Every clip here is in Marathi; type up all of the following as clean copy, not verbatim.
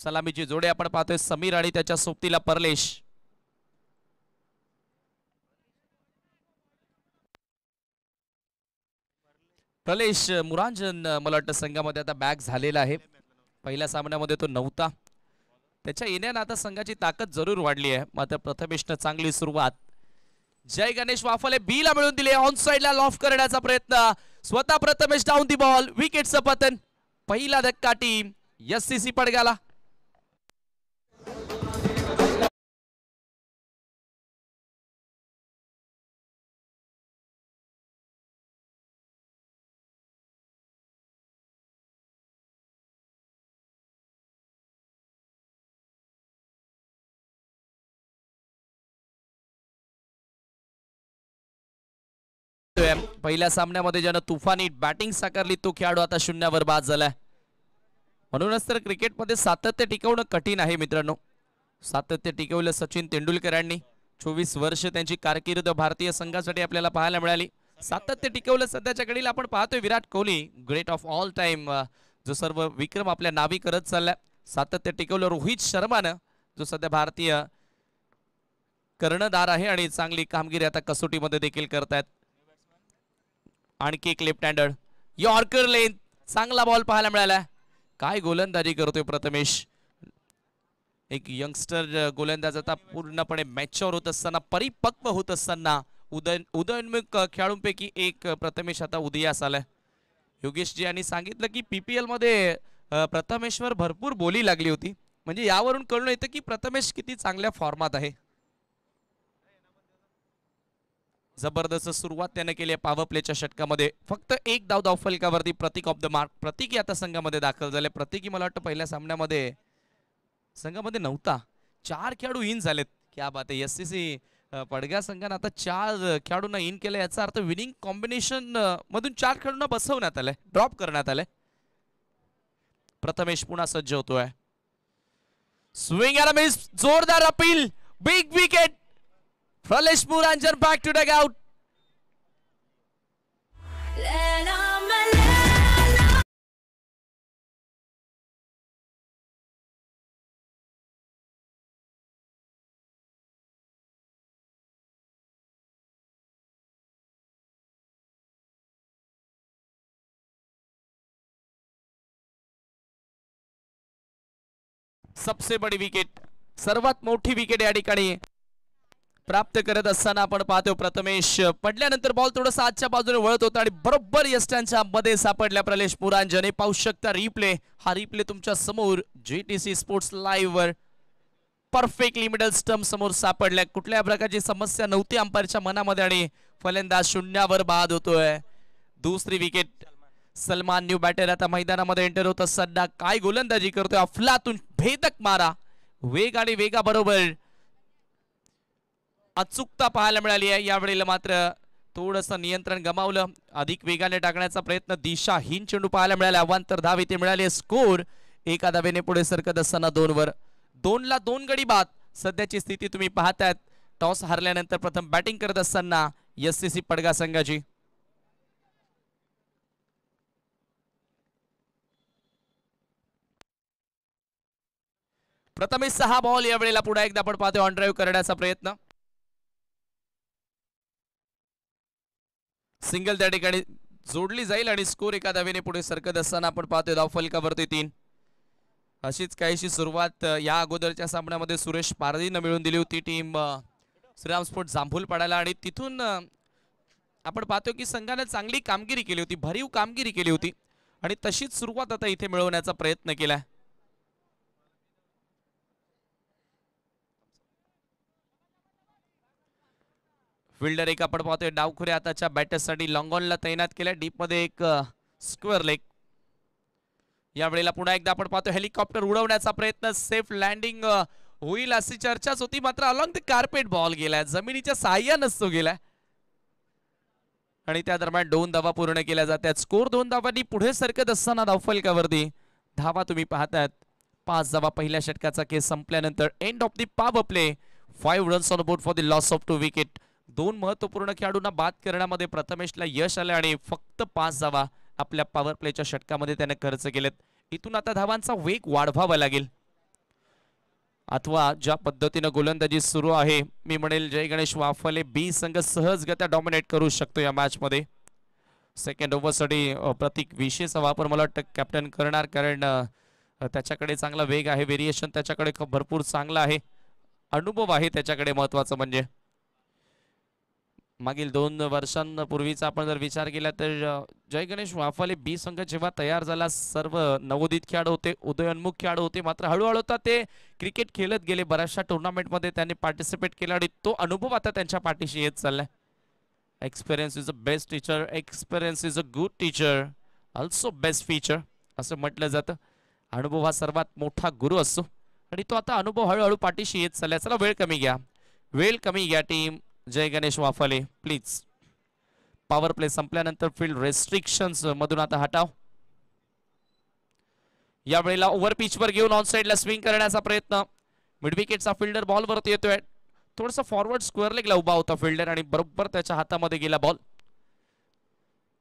सलामीची जोडी आपण पाहतोय समीर आणि त्याच्या सोबतीला परलेश। परलेश मुरांजन मला वाटतं संघामध्ये आता बॅक झालेला आहे। पहिल्या सामन्यामध्ये तो नव्हता, त्याच्या येण्याने आता संघाची ताकद जरूर वाढली आहे। मात्र प्रथमेशने चांगली सुरुवात, जय गणेश वाफले बीला मिळून दिले, ऑन साइडला लॉफ करण्याचा प्रयत्न, स्वतः प्रथमेश डाऊन दी बॉल, विकेटचं पतन। पहिला धक्का टीम एससीसी पडगाला। पहिल्या सामन्यामध्ये ज्यानं तुफानी बॅटिंग साकारली तो खेळाडू आता शून्यावर बाद झालाय। म्हणूनच तर क्रिकेटमध्ये सातत्य टिकवणं कठीण आहे मित्रांनो। सातत्य टिकवलं सचिन तेंडुलकरांनी, 24 वर्ष त्यांची कारकीर्द भारतीय संघासाठी आपल्याला पाहायला मिळाली। सातत्य टिकवलं सध्याच्या घडीला आपण पाहतोय Virat Kohli great of all time, जो सर्व विक्रम आपल्या नावी करत चाललाय। सातत्य टिकवलं रोहित शर्मानं, जो सध्या भारतीय कर्णधार आहे आणि चांगली कामगिरी आता कसोटीमध्ये देखील करतायत। आणखी एक लेफ्ट हँडर यॉर्कर लेन, चांगला बॉल पाहायला मिळाला। काय गोलंदाजी करतोय प्रथमेश, एक यंगस्टर गोलंदाज आता पूर्णपणे मॅच्युअर होत असताना, परिपक्व होत असताना उदयोन्मुख खेळाडूंपैकी एक प्रथमेश आता उदयास आलाय। योगेशजी यांनी सांगितलं की पीपीएल मध्ये प्रथमेशवर भरपूर बोली लागली होती, म्हणजे यावरून कळून येतं की प्रथमेश किती चांगल्या फॉर्मात आहे। जबरदस्त सुरुवात त्याने केली आहे पॉवर प्लेच्या षटकामध्ये। फक्त एक धाव धावफलकावरती प्रतीक ऑफ द मार्क, प्रतीक आता संघामध्ये दाखल झाले। प्रतीक मला वाटतं पहिल्या सामन्यामध्ये संघामध्ये नव्हता, 4 खेळाडू इन झालेत। क्या बात आहे, एससीसी पडगा संघाने आता 4 खेळाडूंना इन केलं, याचा अर्थ विनिंग कॉम्बिनेशन मधून 4 खेळाडूंना बसवण्यात आलंय, ड्रॉप करण्यात आलंय। प्रथमेश पुन्हा सज्ज होतोय, स्विंग अँड मिस, जोरदार appeal, big wicket, Parlesh Muranjan back to dugout. सबसे बड़ी विकेट, सर्वात मोठी विकेट या ठिकाणी प्राप्त करत असताना आपण पाहतो प्रथमेश पडल्यानंतर बॉल थोडासा आजच्या बाजूने वळत होता आणि बरोबर यष्ट्यांच्या मध्ये सापडल्या परलेश मुरांजन। पाहू शकता रिप्ले, हा रिप्ले तुमच्या समोर जीटीसी स्पोर्ट्स लाईव्ह वर परफेक्टली मिडल स्टंप समोर सापडल्या। कुठल्या प्रकारची समस्या नव्हती अंपायरच्या मनामध्ये आणि फलंदाज शून्यावर बाद होतोय। दुसरी विकेट, सलमान न्यू बॅटर आता मैदानामध्ये एंटर होत असताना काय गोलंदाजी करतोय, अफलातून भेदक मारा, वेग आणि वेगा बरोबर अचूकता पाहायला मिळाली आहे। यावेळेला मात्र थोडंसं नियंत्रण गमावलं, अधिक वेगाने टाकण्याचा प्रयत्न, दिशाहीन चेंडू पाहायला मिळाला। अवांतर धाव इथे मिळाली, स्कोर एका धावेने पुढे सरकत असताना 2 वर 2 ला 2 गडी बाद। सध्याची स्थिती तुम्ही पाहतायत, टॉस हारल्यानंतर प्रथम बॅटिंग करत असताना एससीसी पडगा संघाची। प्रथमेश 6 बॉल, यावेळेला पुन्हा एकदा आपण पाहतोय ऑन ड्राईव्ह करण्याचा प्रयत्न, सिंगल त्या ठिकाणी जोडली जाईल आणि स्कोर एका धावेने पुढे सरकत असताना आपण पाहतोय धावफलकावरती 3। अशीच काहीशी सुरुवात या अगोदरच्या सामन्यामध्ये सुरेश पारदीनं मिळून दिली होती टीम श्रीराम स्पोर्ट जांभूल पडायला, आणि तिथून आपण पाहतो की संघाने चांगली कामगिरी केली होती, भरीव कामगिरी केली होती आणि तशीच सुरुवात आता इथे मिळवण्याचा प्रयत्न केलाय। फिल्डर एक आपण पाहतोय डावखुऱ्या हाताच्या बॅटर्ससाठी लॉंग ऑनला तैनात केल्या, डीप मध्ये एक स्क्वेअर लेग। यावेळेला पुन्हा एकदा आपण पाहतो हेलिकॉप्टर उडवण्याचा प्रयत्न, सेफ लँडिंग होईल अशी चर्चाच होती, मात्र अलॉंग द कार्पेट बॉल गेलाय, जमिनीच्या साह्यानेच तो गेलाय आणि त्या दरम्यान 2 धावा पूर्ण केल्या जातात। स्कोर 2 धावांनी पुढे सरकत असताना धावफलकावरती धावा तुम्ही पाहतायत 5 धावा पहिल्या षटकाचा खेळ संपल्यानंतर। End of the power play, 5 runs on board for the loss of 2 wicket. 2 महत्वपूर्ण खेळाडूंना बाद करण्यामध्ये प्रथमेशला यश आले आणि फक्त 5 धावा आपल्या पॉवर प्लेच्या षटकामध्ये त्याने खर्च केलेत। इथून आता धावांचा वेग वाढवावा लागेल। अथवा ज्या पद्धतीनं गोलंदाजी सुरू आहे, मी म्हणेल जय गणेश वाफले बी संघ सहजगत्या डॉमिनेट करू शकतो या मॅच मध्ये. सेकंड ओव्हरसाठी प्रतीक विशेषचा वापर मला वाटतं कॅप्टन करणार, कारण त्याच्याकडे चांगला वेग आहे, व्हेरिएशन त्याच्याकडे भरपूर चांगला आहे, अनुभव आहे त्याच्याकडे. महत्वाचं म्हणजे मागील 2 वर्षांपूर्वीचा आपण जर विचार केला तर जय गणेश वाफले बी संघ जेव्हा तयार झाला, सर्व नवोदित खेळाडू होते, उदयोन्मुख खेळाडू होते, मात्र हळूहळू आता ते क्रिकेट खेळत गेले. बऱ्याचशा टुर्नामेंटमध्ये त्यांनी पार्टिसिपेट केला आणि तो अनुभव आता त्यांच्या पाठीशी येत चाललाय. Experience is a best teacher, experience is a good teacher, also best feature असं म्हटलं जातं. अनुभव हा सर्वात मोठा गुरु असतो आणि तो आता अनुभव हळूहळू पाठीशी येत चाललाय. चला वेळ कमी घ्या, वेळ कमी घ्या team Jai Ganesh Waphale please. Power play संपल्यानंतर फील्ड रेस्ट्रिक्शन्स मधून आता हटाव. या वेळेला ओव्हर पिच वर घेऊन ऑन साइडला स्विंग करण्याचा प्रयत्न. मिड विकेटचा फिल्डर बॉल वरती येतोय. थोडंसं फॉरवर्ड स्क्वेअर लेगला उभा होता फिल्डर आणि बरोबर त्याच्या हातामध्ये गेला बॉल.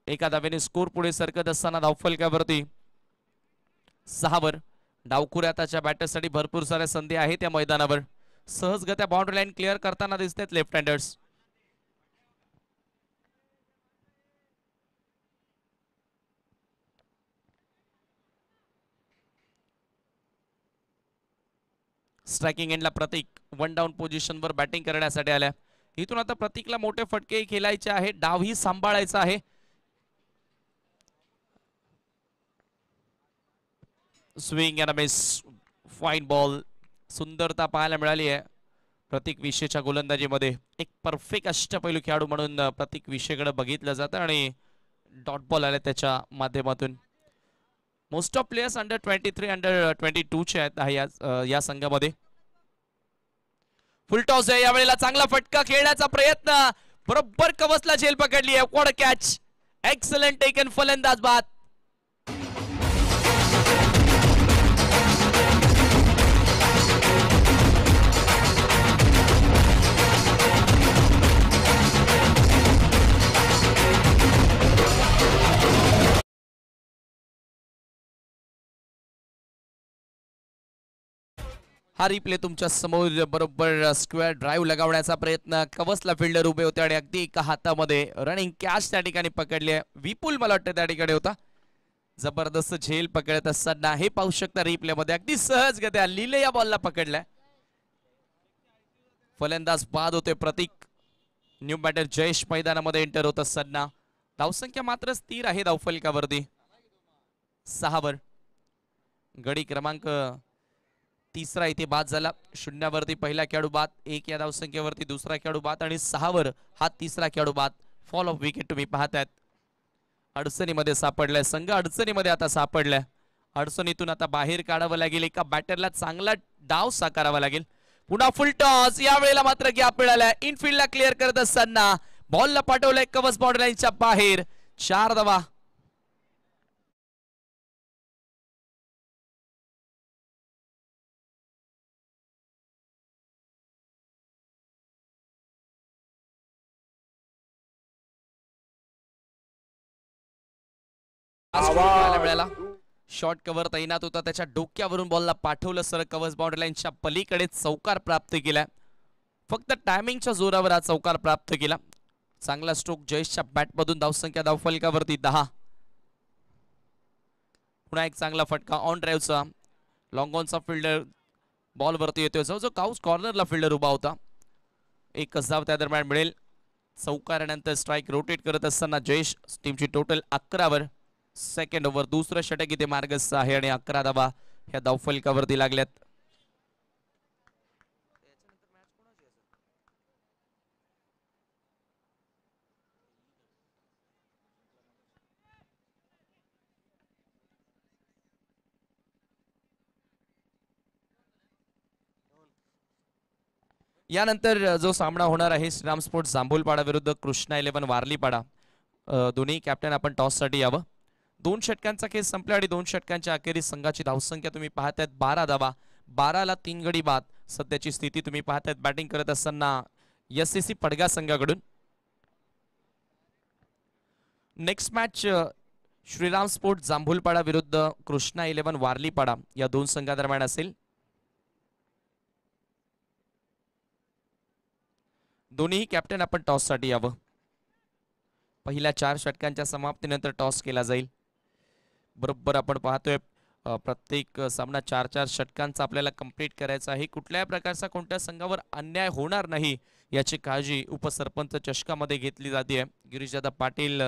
एका धावेने स्कोर पुढे सरकत असताना धावफलकावरती 6 वर. डावखुऱ्या त्याच्या बॅटर्ससाठी भरपूर साऱ्या संधी आहेत त्या मैदानावर. सहजगत्या बाउंड्री लाईन क्लिअर करताना दिसतात लेफ्ट हँडर्स. स्ट्रायकिंग एंडला प्रतीक 1 डाऊन पोझिशनवर बॅटिंग करण्यासाठी आल्या. इथून आता प्रतीकला मोठे फटके खेळायचे आहे, डावही सांभाळायचा आहे. Swing and miss, fine ball. सुंदरता पाहायला मिळाली आहे प्रतीक विशेच्या गोलंदाजीमध्ये. एक परफेक्ट अष्टपैलू खेळाडू म्हणून प्रतीक विशेकडे बघितलं जातं आणि डॉट बॉल आले त्याच्या माध्यमातून. Most of players under 23 under 22 चे आहेत या संघामध्ये. फुल टॉस आहे यावेळेला, चांगला फटका खेळण्याचा प्रयत्न, बरोबर कवचला झेल पकडली आहे. What a catch, excellent taken फलंदाज बाद. हा रिप्ले तुमच्या समोर. बरोबर स्क्वेअर ड्राईव्ह लगावण्याचा प्रयत्न, कवचला फिल्डर उभे होते आणि अगदी एका हातामध्ये रनिंग कॅच त्या ठिकाणी पकडली आहे. विपुल मला वाटतं त्या ठिकाणी होता. जबरदस्त झेल पकडत असताना हे पाहू शकता रिप्ले मध्ये, अगदी सहजगत्या लिले या बॉलला पकडलाय. फलंदाज बाद होते प्रतीक. न्यू बॅटर जयेश मैदानामध्ये एंटर होत असताना. धावसंख्या मात्र स्थिर आहे धावफलकावरती 6 वर. गडी क्रमांक 3 इथे बाद झाला. 0 वरती पहिला खेळाडू बाद, 1 या धावसंख्येवरती दुसरा खेळाडू बाद आणि 6 वर हा तिसरा खेळाडू बाद. फॉल ऑफ विकेट तुम्ही पाहतायत. अडचणीमध्ये सापडलाय संघ, अडचणीमध्ये आता सापडलाय. अडचणीतून आता बाहेर काढावं लागेल. एका बॅटरला चांगला डाव साकारावा लागेल. पुन्हा फुल टॉस, या वेळेला मात्र गॅप मिळालाय. इनफिल्डला क्लिअर करत असताना बॉलला पाठवलंय कवच बाउंड्री लाईनच्या बाहेर. 4 धावा. मिळाला. शॉर्ट कव्हर तैनात होता, त्याच्या डोक्यावरून बॉलला पाठवलं सर कवच बाउंड्री लाईनच्या पलीकडे. चौकार प्राप्त केला. फक्त टायमिंगच्या जोरावर हा चौकार प्राप्त केला. चांगला स्ट्रोक जयेशच्या बॅटमधून. धावसंख्या धावफलकावरती 10. पुन्हा एक चांगला फटका ऑन ड्राईव्हचा. लॉंग ऑनचा फिल्डर बॉल वरती येतोय. जो काउस कॉर्नरला फिल्डर उभा होता. एकच धाव त्या दरम्यान मिळेल. चौकारानंतर स्ट्राईक रोटेट करत असताना जयेश टीमची टोटल 11 वर. सेकंड ओव्हर, दुसरं षटक इथे मार्गस्थ आहे आणि 11 धावा ह्या धावफलकावरती लागल्यात. यानंतर जो सामना होणार आहे श्रीराम स्पोर्ट्स जांभूलपाडा विरुद्ध कृष्णा 11 वारलीपाडा. दोन्ही कॅप्टन आपण टॉस साठी यावं. 2 षटकांचा खेळ संपला आणि 2 षटकांच्या अखेरीस संघाची धावसंख्या तुम्ही पाहतायत 12 धावा. 12ला 3 गडी बाद. सध्याची स्थिती तुम्ही पाहतायत बॅटिंग करत असताना एससीसी पडगा संघाकडून. नेक्स्ट मॅच श्रीराम स्पोर्ट्स जांभूलपाडा विरुद्ध कृष्णा 11 वारलीपाडा या 2 संघादरम्यान असेल. दोन्ही कॅप्टन आपण टॉस साठी यावं. पहिल्या 4 षटकांच्या समाप्तीनंतर टॉस केला जाईल. बरोबर आपण पाहतोय प्रत्येक सामना 4-4 षटकांचा आपल्याला कंप्लीट करायचा आहे. कुठल्याही प्रकारचा कोणत्या संघावर अन्याय होणार नाही याची काळजी उपसरपंच चषकामध्ये घेतली जाते. गिरीशदादा पाटील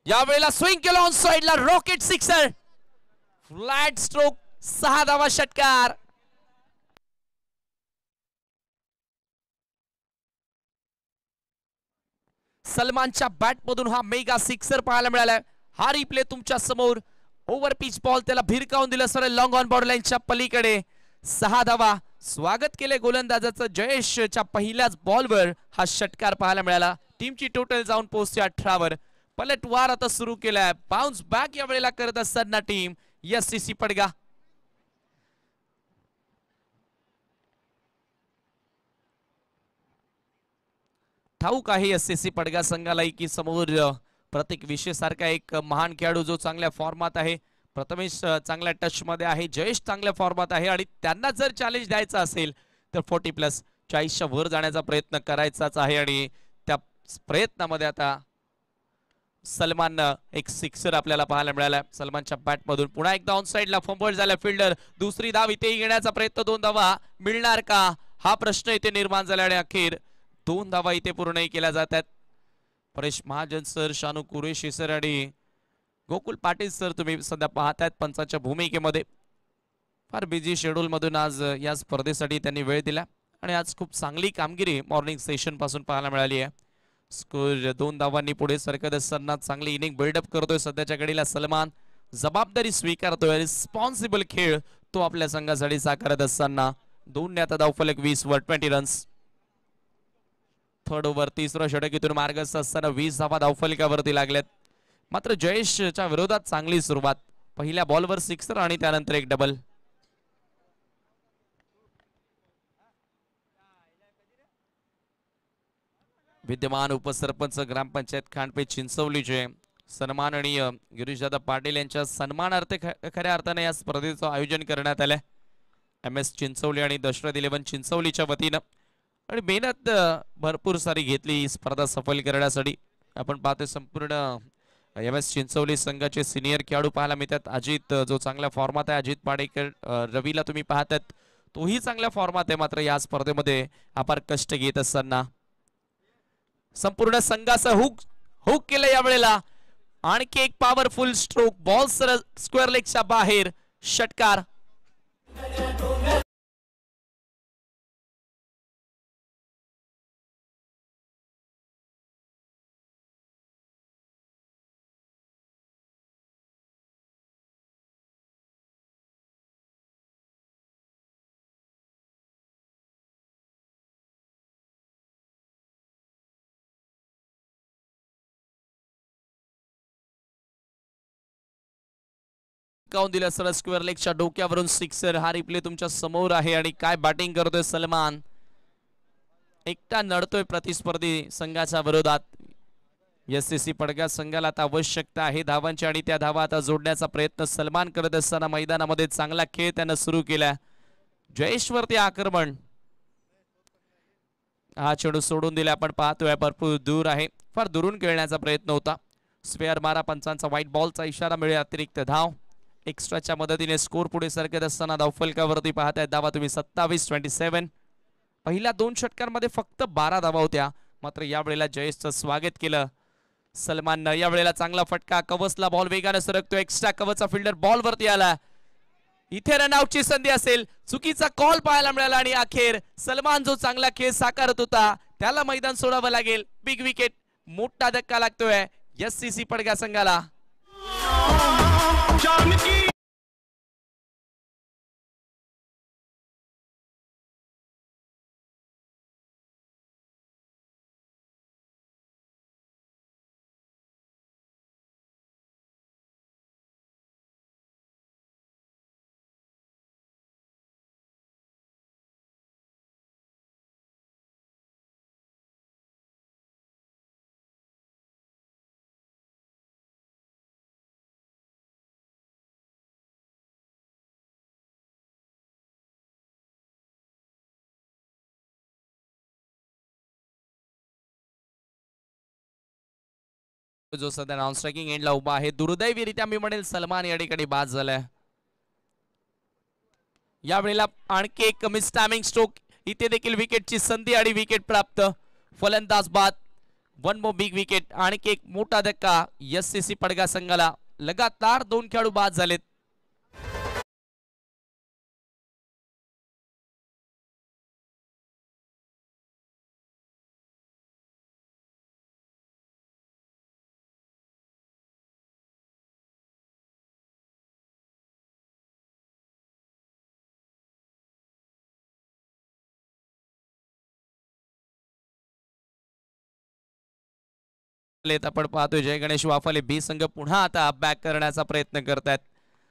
यावेळेला स्विंग केला ऑन साइडला, रॉकेट सिक्सर, फ्लॅट स्ट्रोक, 6 धावा षटकार. सलमानच्या बॅट मधून हा मेगा सिक्सर पाहायला मिळाला. हा रिप्ले तुमच्या समोर. ओव्हर पिच बॉल त्याला भिरकावून दिलं सर लॉंग ऑन बॉर्डर लाईनच्या पलीकडे. 6 धावा. स्वागत केले गोलंदाजाचं. जयेशच्या पहिल्याच बॉलवर हा षटकार पाहायला मिळाला. टीमची टोटल जाऊन पोहोचते 18 वर. पलटवार आता सुरू केलाय. बाउन्स बॅक या वेळेला करत असताना टीम एससीसी पडगा. ठाऊक आहे एससीसी पडगा संघाला की समोर प्रत्येक विषयासारखा एक महान खेळाडू जो चांगल्या फॉर्मात आहे. प्रथमेश चांगल्या टच मध्ये आहे, जयेश चांगल्या फॉर्मात आहे आणि त्यांना जर चॅलेंज द्यायचं असेल तर 40+ 40च्या वर जाण्याचा प्रयत्न करायचाच आहे. आणि त्या प्रयत्नामध्ये आता सलमान एक सिक्सर आपल्याला पाहायला मिळाला. सलमानच्या बॅट मधून पुन्हा एकदा ऑन साइडला फंबल झाला फिल्डर. दुसरी धाव इथे घेण्याचा प्रयत्न, 2 धावा मिळणार का हा प्रश्न इथे निर्माण झाला आणि अखेर 2 धावा इथे पूर्णही केल्या जातात. परेश महाजन सर, शानू कुरेशी सर आणि गोकुल पाटील सर तुम्ही सध्या पाहतायत पंचाच्या भूमिकेमध्ये. फार बिझी शेड्यूल मधून आज या स्पर्धेसाठी त्यांनी वेळ दिला आणि आज खूप चांगली कामगिरी मॉर्निंग सेशन पासून पाहायला मिळाली आहे. स्कोर 2 धावांनी पुढे सरकत असताना चांगली इनिंग बिल्डअप करतोय सध्याच्या घडीला सलमान. जबाबदारी स्वीकारतोय. रिस्पॉन्सिबल खेळ तो आपल्या संघासाठी साकारत असताना 2 ने आता धावफलक 20 वर 20 रन्स. थर्ड ओव्हर, तिसरं षटक इथून मार्गस्थ असताना 20 धावा धावफलकावरती लागल्यात. मात्र जयेशच्या विरोधात चांगली सुरुवात. पहिल्या बॉलवर सिक्सर आणि त्यानंतर एक डबल. विद्यमान उपसरपंच ग्रामपंचायत खांडपे चिंचवलीचे सन्मान आणि गिरीशदादा पाटील यांच्या सन्मानार्थ खऱ्या अर्थाने या स्पर्धेचं आयोजन करण्यात आलंय. MS चिंचवली आणि दशरथ 11 चिंचवलीच्या वतीनं आणि मेहनत भरपूर सारी घेतली स्पर्धा सफल करण्यासाठी. आपण पाहतोय संपूर्ण MS चिंचवली संघाचे सिनियर खेळाडू पाहायला मिळतात. अजित जो चांगल्या फॉर्मात आहे, अजित पाडेकर, रवीला तुम्ही पाहतात तोही चांगल्या फॉर्मात आहे. मात्र या स्पर्धेमध्ये अपार कष्ट घेत असताना संपूर्ण संघाचं हुक केलं या वेळेला. आणखी एक पॉवरफुल स्ट्रोक, बॉल स्क्वेअर लेगच्या बाहेर, षटकार. काऊन दिलं सर स्क्वेअर लेगच्या डोक्यावरून सिक्सर. हा रिप्ले तुमच्या समोर आहे आणि काय बॅटिंग करतोय सलमान. एकटा नडतोय प्रतिस्पर्धी संघाच्या विरोधात. एससीसी पडगा संघाला आता आवश्यकता आहे धावांची आणि त्या धावा आता जोडण्याचा प्रयत्न सलमान करत असताना मैदानामध्ये चांगला खेळ त्यानं सुरू केला. जयेशवरती आक्रमण. हा चेंडू सोडून दिला. आपण पाहतोय भरपूर दूर आहे, फार दुरून खेळण्याचा प्रयत्न होता. स्पेअर मारा, पंचांचा व्हाईट बॉलचा इशारा मिळेल. अतिरिक्त धाव एक्स्ट्राच्या मदतीने स्कोर पुढे सरकत असताना धावफलकावरती पाहताय धावा तुम्ही 27-27. पहिल्या 2 षटकांमध्ये फक्त 12 धावा होत्या. मात्र यावेळेला जयेशचं स्वागत केलं सलमाननं. यावेळेला चांगला फटका, कवचला बॉल वेगाने सरकतो. एक्स्ट्रा कवचचा फिल्डर बॉल वरती आला. इथे रनआउटची संधी असेल, चुकीचा कॉल पाहायला मिळाला आणि अखेर सलमान जो चांगला खेळ साकारत होता त्याला मैदान सोडावं लागेल. बिग विकेट, मोठा धक्का लागतोय एससीसी पडगा संघाला. जो सध्या नॉन स्ट्रायकिंग एंडला उभा आहे, दुर्दैवीरित्या मी म्हणेल सलमान या ठिकाणी बाद झालाय. यावेळेला आणखी एक मिस टायमिंग स्ट्रोक, इथे देखील विकेटची संधी आणि विकेट प्राप्त. फलंदाज बाद. One more big wicket. आणखी एक मोठा धक्का एससीसी पडगा संघाला. लगातार 2 खेळाडू बाद झालेत. आपण पाहतोय जय गणेश वाफले बी संघ पुन्हा आता बॅक करण्याचा प्रयत्न करतायत.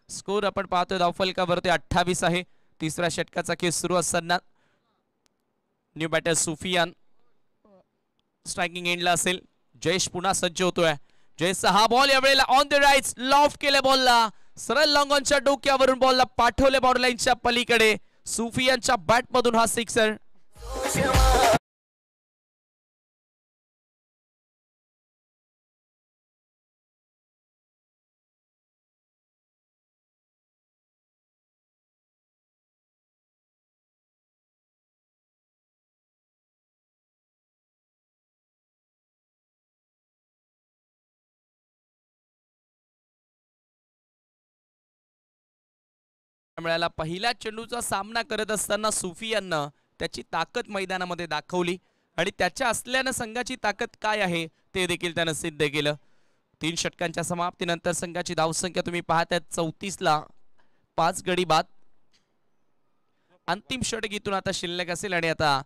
स्कोर आपण पाहतोय धावफलकावरती 28 आहे. तिसऱ्या षटकाचा खेळ सुरू असताना न्यू बॅटर सुफियान स्ट्रायकिंग एंडला असेल. जयेश पुन्हा सज्ज होतोय. जयेशचा हा बॉल यावेळेला ऑन द राईट लॉफ्ट केले बॉलला. सरळ लॉंग ऑनच्या डोक्यावरून बॉलला पाठवले बॉर्डर लाईनच्या पलीकडे. सुफियानच्या बॅट मधून हा सिक्सर. मिळाला. पहिल्या चेंडूचा सामना करत असताना सुफियाननं त्याची ताकद मैदानामध्ये दाखवली आणि त्याच्या असल्यानं संघाची ताकद काय आहे ते देखील त्यानं सिद्ध केलं. 3 षटकांच्या समाप्तीनंतर संघाची धावसंख्या तुम्ही पाहताय 34ला 5 गडी बाद. अंतिम षटक इथून आता शिल्लक असेल आणि आता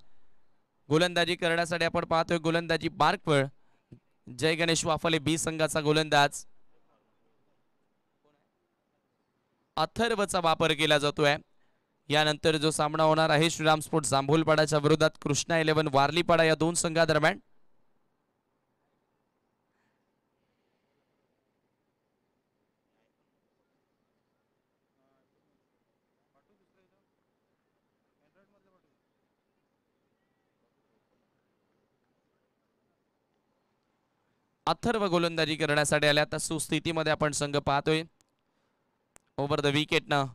गोलंदाजी करण्यासाठी आपण पाहतोय गोलंदाजी बारकवळ. जय गणेश वाफले बी संघाचा गोलंदाज अथर्वचा वापर केला जातोय. यानंतर जो सामना होणार आहे श्रीराम स्पोर्ट्स जांभूलपाडाच्या विरोधात कृष्णा 11 वारलीपाडा या 2 संघादरम्यान. अथर्व गोलंदाजी करण्यासाठी आल्या. आता सुस्थितीमध्ये आपण संघ पाहतोय. ओव्हर द विकेटनं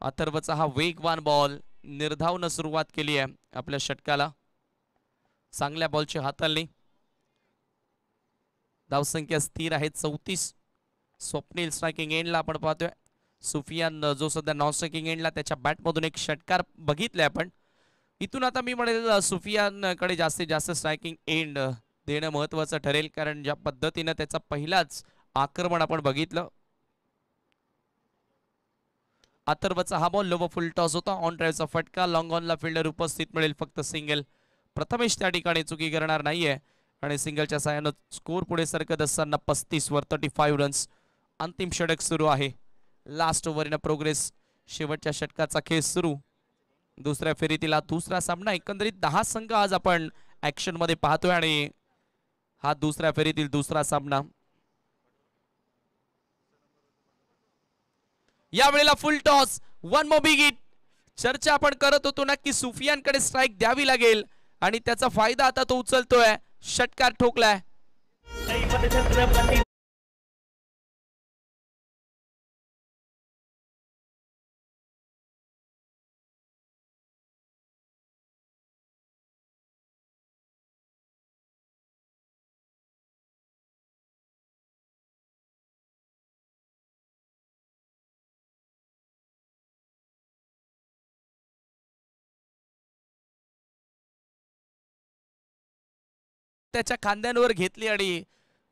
अथर्वचा हा वेगवान बॉल निर्धावनं सुरुवात केली आहे आपल्या षटकाला. चांगल्या बॉलची हाताळणी. धावसंख्या स्थिर आहे 34. स्वप्नील स्ट्रायकिंग एंडला आपण पाहतोय. सुफियान जो सध्या नॉन स्ट्रायकिंग एंडला त्याच्या बॅटमधून एक षटकार बघितलाय आपण. इथून आता मी म्हणेल सुफियानकडे जास्तीत जास्त स्ट्रायकिंग एंड देणं महत्वाचं ठरेल, कारण ज्या पद्धतीनं त्याचा पहिलाच आक्रमण आपण बघितलं. अथर्वचा हा बॉल लोवर फुल टॉस होता. ऑन ड्राईव्हचा फटका. लॉंग ऑनला फिल्डर उपस्थित मिळेल फक्त सिंगल. प्रथमेश त्या ठिकाणी चुकी करणार नाहीये आणि सिंगलच्या साहाय्यानं स्कोर पुढे सरकत असताना 35 वर 35 रन्स. अंतिम षटक सुरू आहे. Last over in progress. शेवटच्या षटकाचा खेळ सुरू. दुसऱ्या फेरीतील दुसरा सामना. एकंदरीत 10 संघ आज आपण ऍक्शन मध्ये पाहतोय आणि हा दुसऱ्या फेरीतील दुसरा सामना. यावेळेला फुल toss. One more big hit. चर्चा आपण करत होतो ना की सुफियानकडे स्ट्राईक द्यावी लागेल आणि त्याचा फायदा आता तो उचलतोय. षटकार ठोकलाय. त्याच्या खांद्यांवर घेतली आणि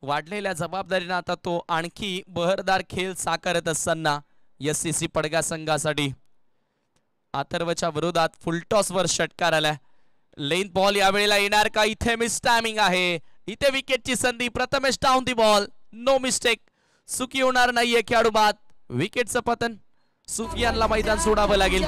वाढलेल्या जबाबदारीने आता तो आणखी बहरदार खेळ साकारत असताना एससीसी पडगा संघासाठी अथर्वच्या विरोधात फुलटॉस वर षटकार आला. लेन बॉल यावेळेला येणार का? इथे मिस टायमिंग आहे. इथे विकेटची संधी. Prathamesh down the ball. No mistake. चुकी होणार नाहीये खेळाडू बाद. विकेटचं पतन. सुफियानला मैदान सोडावं लागेल.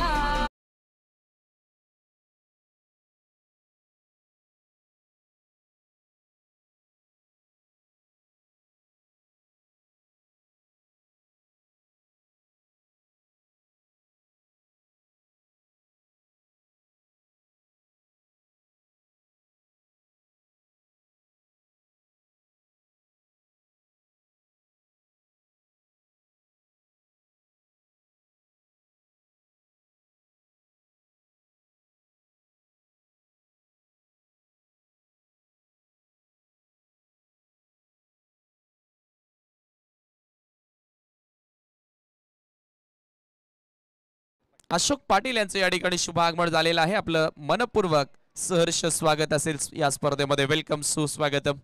अशोक पाटील यांचं या ठिकाणी शुभ आगमन झालेलं आहे. आपलं मनपूर्वक सहर्ष स्वागत असेल या स्पर्धेमध्ये. वेलकम, सुस्वागतम.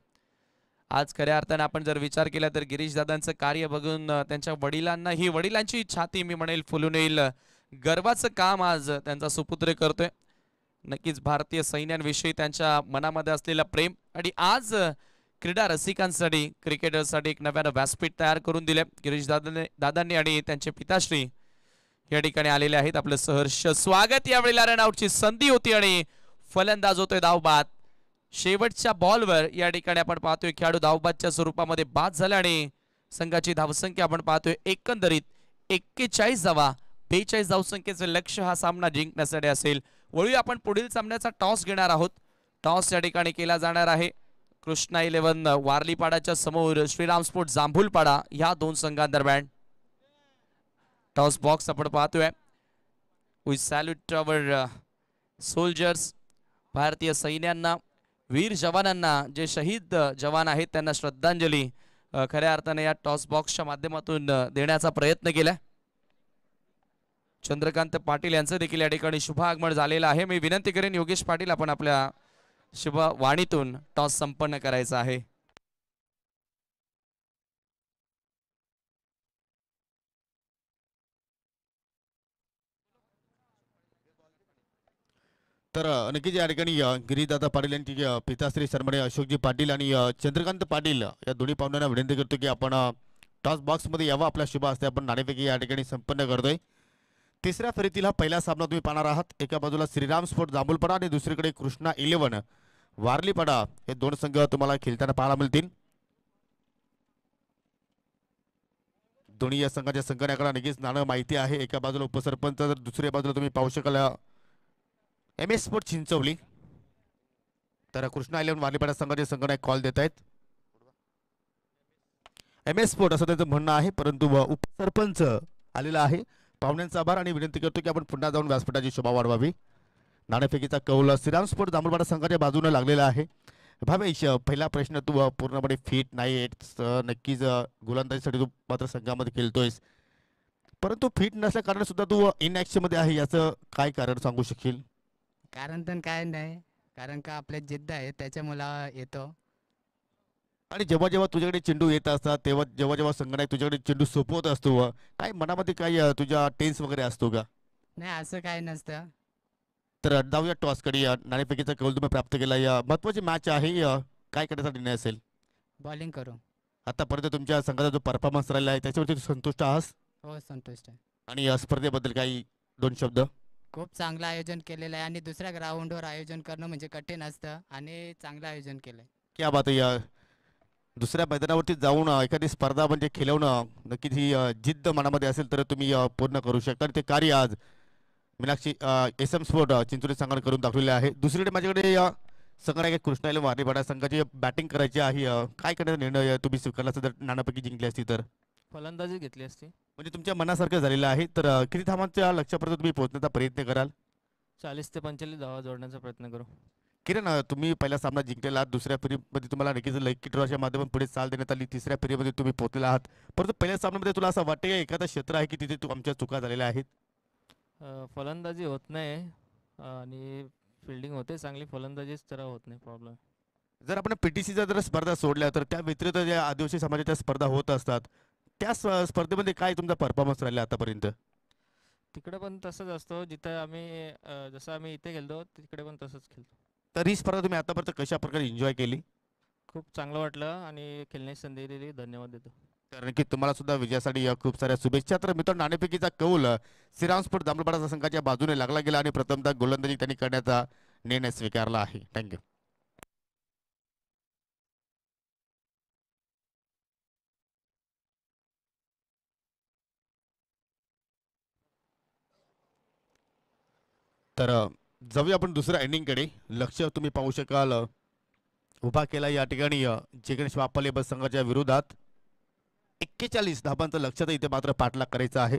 आज खऱ्या अर्थाने आपण जर विचार केला तर गिरीश दादांचं कार्य बघून त्यांच्या वडिलांना ही वडिलांची छाती मी म्हणेल फुलून येईल. गर्वाचं काम आज त्यांचा सुपुत्र करतोय. नक्कीच भारतीय सैन्यांविषयी त्यांच्या मनामध्ये असलेलं प्रेम आणि आज क्रीडा रसिकांसाठी क्रिकेटर्ससाठी एक नव्यानं व्यासपीठ तयार करून दिले गिरीश दादांनी आणि त्यांचे पिताश्री या ठिकाणी आलेले आहेत. आपलं सहर्ष स्वागत. यावेळेला रनआउटची संधी होती आणि फलंदाज होतोय धावबाद. शेवटच्या बॉलवर या ठिकाणी आपण पाहतोय खेळाडू धावबादच्या स्वरूपामध्ये बाद झाला आणि संघाची धावसंख्या आपण पाहतोय एकंदरीत 41 धावा. 42 धावसंख्येचं लक्ष्य हा सामना जिंकण्यासाठी असेल. वळूया आपण पुढील सामन्याचा टॉस घेणार आहोत. टॉस या ठिकाणी केला जाणार आहे कृष्णा 11 वारलीपाडाच्या समोर श्रीराम स्पोर्ट जांभूलपाडा या दोन संघांदरम्यान. टॉस बॉक्स आपण पाहतोय. We salute our soldiers. भारतीय सैन्यांना, वीर जवानांना, जे शहीद जवान आहेत त्यांना श्रद्धांजली खऱ्या अर्थाने या टॉस बॉक्सच्या माध्यमातून देण्याचा प्रयत्न केलाय. चंद्रकांत पाटील यांचं देखील या ठिकाणी शुभ आगमन झालेलं आहे. मी विनंती करेन योगेश पाटील आपण आपल्या शुभ वाणीतून टॉस संपन्न करायचा आहे. तर नक्कीच या ठिकाणी गिरीदादा पाटील यांची पिताश्री सन्माननीय अशोकजी पाटील आणि चंद्रकांत पाटील या दोन्ही पाहुण्यांना विनंती करतो की आपण टॉस बॉक्समध्ये यावं. आपल्या शुभ हस्ते आपण नाणेफेकी या ठिकाणी संपन्न करतोय. तिसऱ्या फेरीतील हा पहिला सामना तुम्ही पाहणार आहात. एका बाजूला श्रीराम स्पोर्ट जांभूलपाडा आणि दुसरीकडे कृष्णा 11 वारलीपाडा हे दोन संघ तुम्हाला खेळताना पाहायला मिळतील. दोन्ही या संघाच्या संघटनाकडे नक्कीच नाणं माहिती आहे. एका बाजूला उपसरपंच तर दुसऱ्या बाजूला तुम्ही पाहू शकाल MS स्पोर्ट चिंचवली. तर कृष्णा 11 वारलीपाडा संघाचे संघटक कॉल देत आहेत. MS स्पोर्ट असं त्यांचं म्हणणं आहे, परंतु उपसरपंच आलेला आहे. पाहुण्यांचा आभार आणि विनंती करतो की आपण पुन्हा जाऊन व्यासपीठाची शोभा वाढवावी. नाणेफेकीचा कौल श्रीराम स्पोर्ट जांभूलपाडा संघाच्या बाजूने लागलेला आहे. भावेश, पहिला प्रश्न, तू पूर्णपणे फिट नाही नक्कीच गोलंदाजीसाठी तू मात्र संघामध्ये खेळतोयस, परंतु फिट नसल्या कारण सुद्धा तू इनॅक्शन मध्ये आहे. याचं काय कारण सांगू शकशील? कारण तर काय नाही, कारण का आपल्यात जिद्द आहे त्याच्यामुळे येतो. आणि जेव्हा जेव्हा तुझ्याकडे चेंडू येत असतात तेव्हा जेव्हा जेव्हा संघनायक तुझ्याकडे चेंडू सोपवत असतो, काय मनामध्ये काय तुझ्या टेन्स वगैरे असतो का? नाही, असं काय नसतं. तर जाऊया टॉसकडे. नाणेफेकीचा कौल तुम्ही प्राप्त केला. या महत्वाची मॅच आहे, काय करण्याचा निर्णय असेल? बॉलिंग करू. आतापर्यंत तुमच्या संघाचा जो परफॉर्मन्स राहिला आहे त्याच्यावरती तू संतुष्ट आहास? हो, संतुष्ट आहे. आणि या स्पर्धेबद्दल काही दोन शब्द? खूप चांगलं आयोजन केलेलं आहे आणि दुसऱ्या ग्राउंडवर आयोजन करणं म्हणजे कठीण असतं आणि चांगलं आयोजन केलंय. क्या बात आहे. या दुसऱ्या मैदानावरती जाऊन एखादी स्पर्धा म्हणजे खेळवणं, नक्कीच ही जिद्द मनामध्ये असेल तर तुम्ही पूर्ण करू शकता. आणि ते कार्य आज मीनाक्षी SM स्पोर्ट चिंचोली संघाने करून दाखवलेले आहे. दुसरीकडे माझ्याकडे संघनायक कृष्णा 11 वारलीपाडा संघाची बॅटिंग करायची आहे. काय करण्याचा निर्णय तुम्ही स्वीकारला जर नाणेफेकी जिंकली असती तर? फलंदाजी घेतली असती. म्हणजे तुमच्या मनासारखं झालेलं आहे. तर किती धावांच्या लक्ष्यापर्यंत तुम्ही पोहोचण्याचा प्रयत्न कराल? 40 ते 45 धावा जोडण्याचा प्रयत्न करू. किरण, तुम्ही पहिला सामना जिंकलेला आहात. दुसऱ्या फेरीमध्ये तुम्हाला नक्कीच लकी ड्रॉच्या माध्यमातून पुढे चाल देण्यात आली. तिसऱ्या फेरीमध्ये तुम्ही पोहोचलेला आहात, परंतु पहिल्या सामन्यामध्ये तुला असं वाटतं की एखादं क्षेत्र आहे की तिथे आमच्या चुका झालेल्या आहेत? फलंदाजी होत नाही आणि फिल्डिंग होते चांगली, फलंदाजीच जरा होत नाही प्रॉब्लेम. जर आपण PTCच्या जर स्पर्धा सोडल्या तर त्या व्यतिरिक्त ज्या आदिवासी समाजाच्या स्पर्धा होत असतात, त्या स्पर्धेमध्ये काय तुमचा परफॉर्मन्स राहिला आतापर्यंत? तिकडे पण तसंच असतो, जिथं आम्ही जसं आम्ही इथे खेळतो तिकडे पण तसंच खेळतो. तर ही स्पर्धा तुम्ही आतापर्यंत कशा प्रकारे एन्जॉय केली? खूप चांगलं वाटलं आणि खेळण्याची संधी दिली, धन्यवाद देतो. कारण की तुम्हाला सुद्धा विजयासाठी खूप साऱ्या शुभेच्छा. तर मित्रांनो, नाणेफेकीचा कौल श्रीराम स्पोर्ट जांभूलपाडा संघाच्या बाजूने लागला गेला आणि प्रथमतः गोलंदाजी त्यांनी करण्याचा निर्णय स्वीकारला आहे. थँक्यू. तर जाऊया आपण दुसऱ्या इनिंगकडे. लक्ष तुम्ही पाहू शकाल उभा केला या ठिकाणी जिग्नेश वापले बस संघाच्या विरोधात. 41 धावांचं लक्ष तर इथे मात्र पाठलाग करायचा आहे.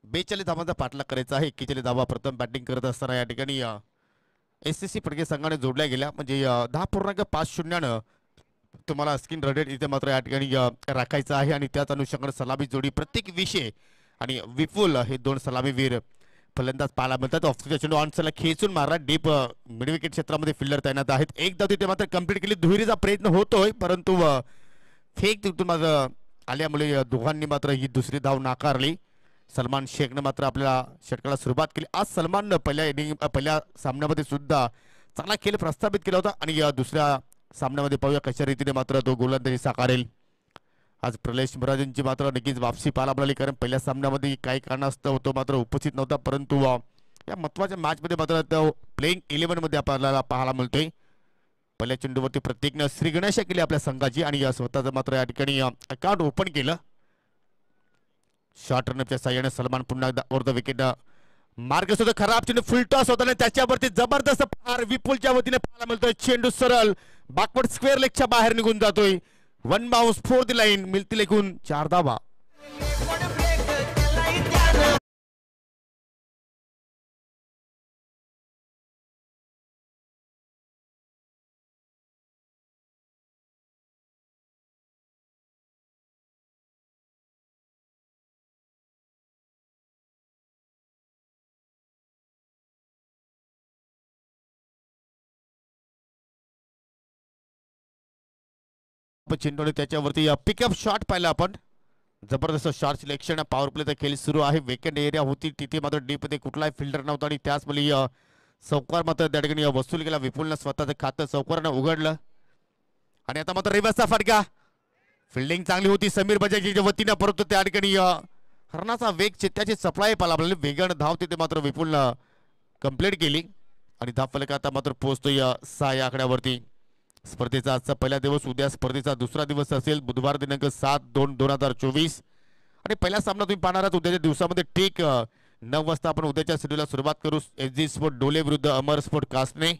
42 धावांचा पाठलाग करायचा आहे. 41 धावा प्रथम बॅटिंग करत असताना या ठिकाणी SSC फडके संघाने जोडल्या गेल्या, म्हणजे 10.50 तुम्हाला स्किन रेटेड इथे मात्र या ठिकाणी राखायचं आहे. आणि त्याच अनुषंगाने सलामी जोडी प्रत्येक विषय आणि विपुल हे दोन सलामीवीर फलंदाज पाहायला मिळतात. ऑफस्पिनचा चेंडू ऑनसला खेचून मारला. डीप मिड विकेट क्षेत्रामध्ये फिल्डर तैनात आहेत. एक धाव तिथे मात्र कंप्लीट केली. दुहेरीचा प्रयत्न होतोय परंतु फेक तिथून मात्र आल्यामुळे दोघांनी मात्र ही दुसरी धाव नाकारली. सलमान शेखनं मात्र आपल्या षटकाला सुरुवात केली. आज सलमाननं पहिल्या सामन्यामध्ये सुद्धा चांगला खेळ प्रस्थापित केला होता आणि दुसऱ्या सामन्यामध्ये पाहूया कशा रीतीने मात्र तो गोलंदाजी साकारेल. आज प्रलेश महाराजांची मात्र नक्कीच वापसी पाहायला मिळाली, कारण पहिल्या सामन्यामध्ये काही कारणास्तव तो मात्र उपस्थित नव्हता, परंतु या महत्त्वाच्या मॅचमध्ये मात्र तो प्लेइंग 11 मध्ये आपल्याला पाहायला मिळतोय. पहिल्या चेंडूवरती प्रत्येकनं श्री गणेशा केली आपल्या संघाची आणि स्वतःचं मात्र या ठिकाणी अकाउंट ओपन केलं. शॉर्ट रनअपच्या साह्याने सलमान पुन्हा एकदा ओव्हर द विकेट मार्ग सुद्धा खराब चेंडू फुलटॉस होता आणि त्याच्यावरती जबरदस्त प्रहार विपुलच्या वतीने पाहायला मिळतोय. चेंडू सरळ बॅकवर्ड स्क्वेअर लेगच्या बाहेर निघून जातोय. One bounce four the line, मिळतील एकूण 4 धावा. चेंडूने त्याच्यावरती पिकअप शॉट पाहिला आपण. जबरदस्त शॉट सिलेक्शन. पॉवर प्लेचा खेळ सुरू आहे. वेकेंड एरिया होती तिथे मात्र डीप मध्ये कुठलाही फिल्डर नव्हता आणि त्याचमुळे चौकार मात्र त्या ठिकाणी वसूल केला. विपुलनं स्वतःचं खातं चौकारानं उघडलं आणि आता मात्र रिव्हर्सचा फटका. फिल्डिंग चांगली होती समीर बजाजच्या वतीनं, परंतु त्या ठिकाणी हरणाचा वेग त्याची सप्लाय पाहिला. वेगानं धाव तिथे मात्र विपुलनं कंप्लीट केली आणि धाव फलक आता मात्र पोहोचतोय 6 या आकड्यावरती. स्पर्धेचा आजचा पहिला दिवस, उद्या स्पर्धेचा दुसरा दिवस असेल, बुधवार दिनांक 7/2/2024 आणि पहिला सामना तुम्ही पाहणार आहात उद्याच्या दिवसामध्ये ठीक 9 वाजता. आपण उद्याच्या शेड्यूलला सुरुवात करू. एसजी स्पोर्ट डोले विरुद्ध अमर स्पोर्ट कासने.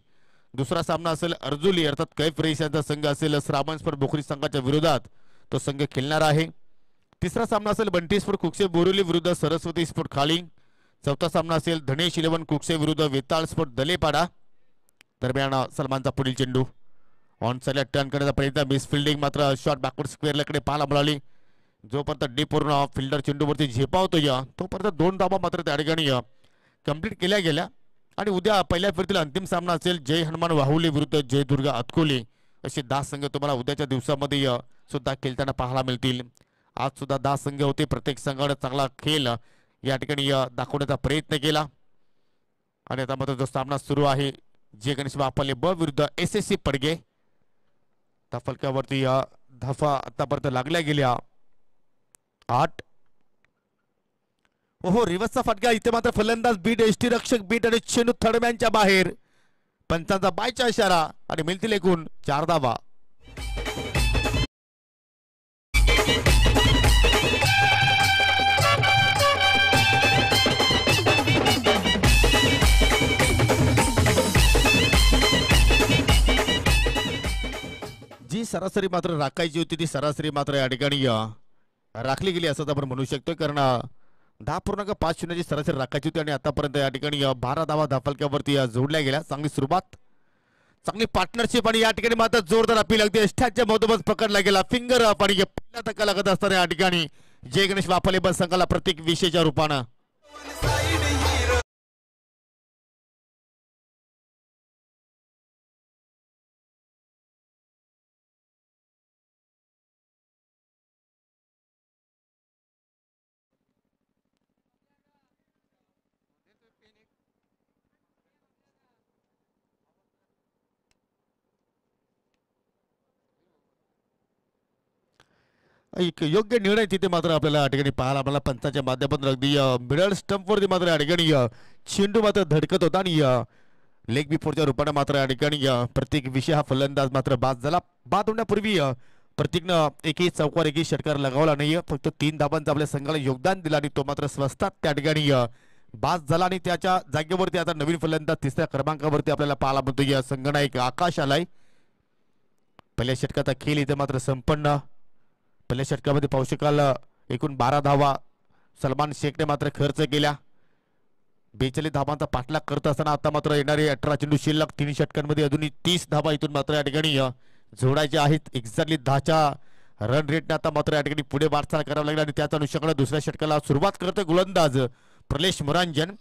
दुसरा सामना असेल अर्जुली अर्थात कैफ रईस यांचा संघ असेल श्रावण स्पोर्ट बोखरी संघाच्या विरोधात तो संघ खेळणार आहे. तिसरा सामना असेल बंटी स्पोर्ट कुकसे बोरिवली विरुद्ध सरस्वती स्पोर्ट खाली. चौथा सामना असेल धनेश 11 कुकसे विरुद्ध वेताळ स्पोर्ट दलेपाडा. दरम्यान सलमानचा पुढील चेंडू ऑन साईडला टर्न करण्याचा प्रयत्न, मिस फिल्डिंग मात्र शॉट बॅकवर्ड स्क्वेअरकडे पाहायला मिळाली. जोपर्यंत डीप वरून फिल्डर चेंडूवरती झेपावतोय तोपर्यंत 2 धावा मात्र त्या ठिकाणी कंप्लीट केल्या गेल्या. आणि उद्या पहिल्या फेरीतील अंतिम सामना असेल जय हनुमान वाहुली विरुद्ध जय दुर्गा अतकोली. असे 10 संघ तुम्हाला उद्याच्या दिवसामध्ये सुद्धा खेळताना पाहायला मिळतील. आज सुद्धा 10 संघ होते. प्रत्येक संघाने चांगला खेळ या ठिकाणी दाखवण्याचा प्रयत्न केला आणि आता मात्र जो सामना सुरू आहे जय गणेश बापाले ब विरुद्ध SSC पडगे. त्या फलकावरती धाफा आतापर्यंत लागल्या गेल्या 8. हो रिव्हर्सचा फटका. इथे मात्र फलंदाज बीट, एसटी रक्षक बीट आणि चेंडू थर्डमॅनच्या बाहेर. पंचांचा बायचा इशारा आणि मिळतील एकूण 4 धावा. जी सरासरी मात्र राखायची होती ती सरासरी मात्र या ठिकाणी राखली गेली असं आपण म्हणू शकतो, कारण 10.5 ची सरासरी राखायची होती आणि आतापर्यंत या ठिकाणी 12 धावा धाफलक्यावरती जोडल्या गेल्या. चांगली सुरुवात, चांगली पार्टनरशिप आणि या ठिकाणी मात्र जोरदार अपील अगदी अष्टाच्या मधोमध पकडला गेला. फिंगर अप आणि पहिला धक्का लागत असताना या ठिकाणी जय गणेश वाफाले बस संघाला प्रत्येक विषयाच्या रूपानं एक योग्य निर्णय तिथे मात्र आपल्याला या ठिकाणी पाहायला आपल्याला पंचाच्या माध्यमातून अगदी मिडल स्टंपवरती मात्र या ठिकाणी चेंडू मात्र धडकत होता आणि लेग बिफोरच्या रूपाने मात्र या ठिकाणी प्रत्येक विषय हा फलंदाज मात्र बाद झाला. बाद होण्यापूर्वी प्रत्येकनं एकही चौकार एकही षटकार लगावला नाही. फक्त 3 धावांचं आपल्या संघाला योगदान दिलं आणि तो मात्र स्वस्तात त्या ठिकाणी बाद झाला आणि त्याच्या जागेवरती आता नवीन फलंदाज 3ऱ्या क्रमांकावरती आपल्याला पाहायला मिळतो. या संघनायक आकाश आलाय. पहिल्या षटकाचा खेळ इथे मात्र संपन्न. पहिल्या षटकामध्ये पाहू शकाल एकूण 12 धावा सलमान शेखने मात्र खर्च केल्या. 42 धावांचा पाठलाग करत असताना आता मात्र येणारे 18 चेंडू शिल्लक. 3 षटकांमध्ये अजूनही 30 धावा इथून मात्र या ठिकाणी जोडायच्या आहेत. एक्झॅक्टली 10च्या रन रेटने आता मात्र या ठिकाणी पुढे वाटचाल करावं लागली आणि त्याच अनुषंगाने दुसऱ्या षटकाला सुरुवात करतोय गोलंदाज प्रलेश मुरांजन.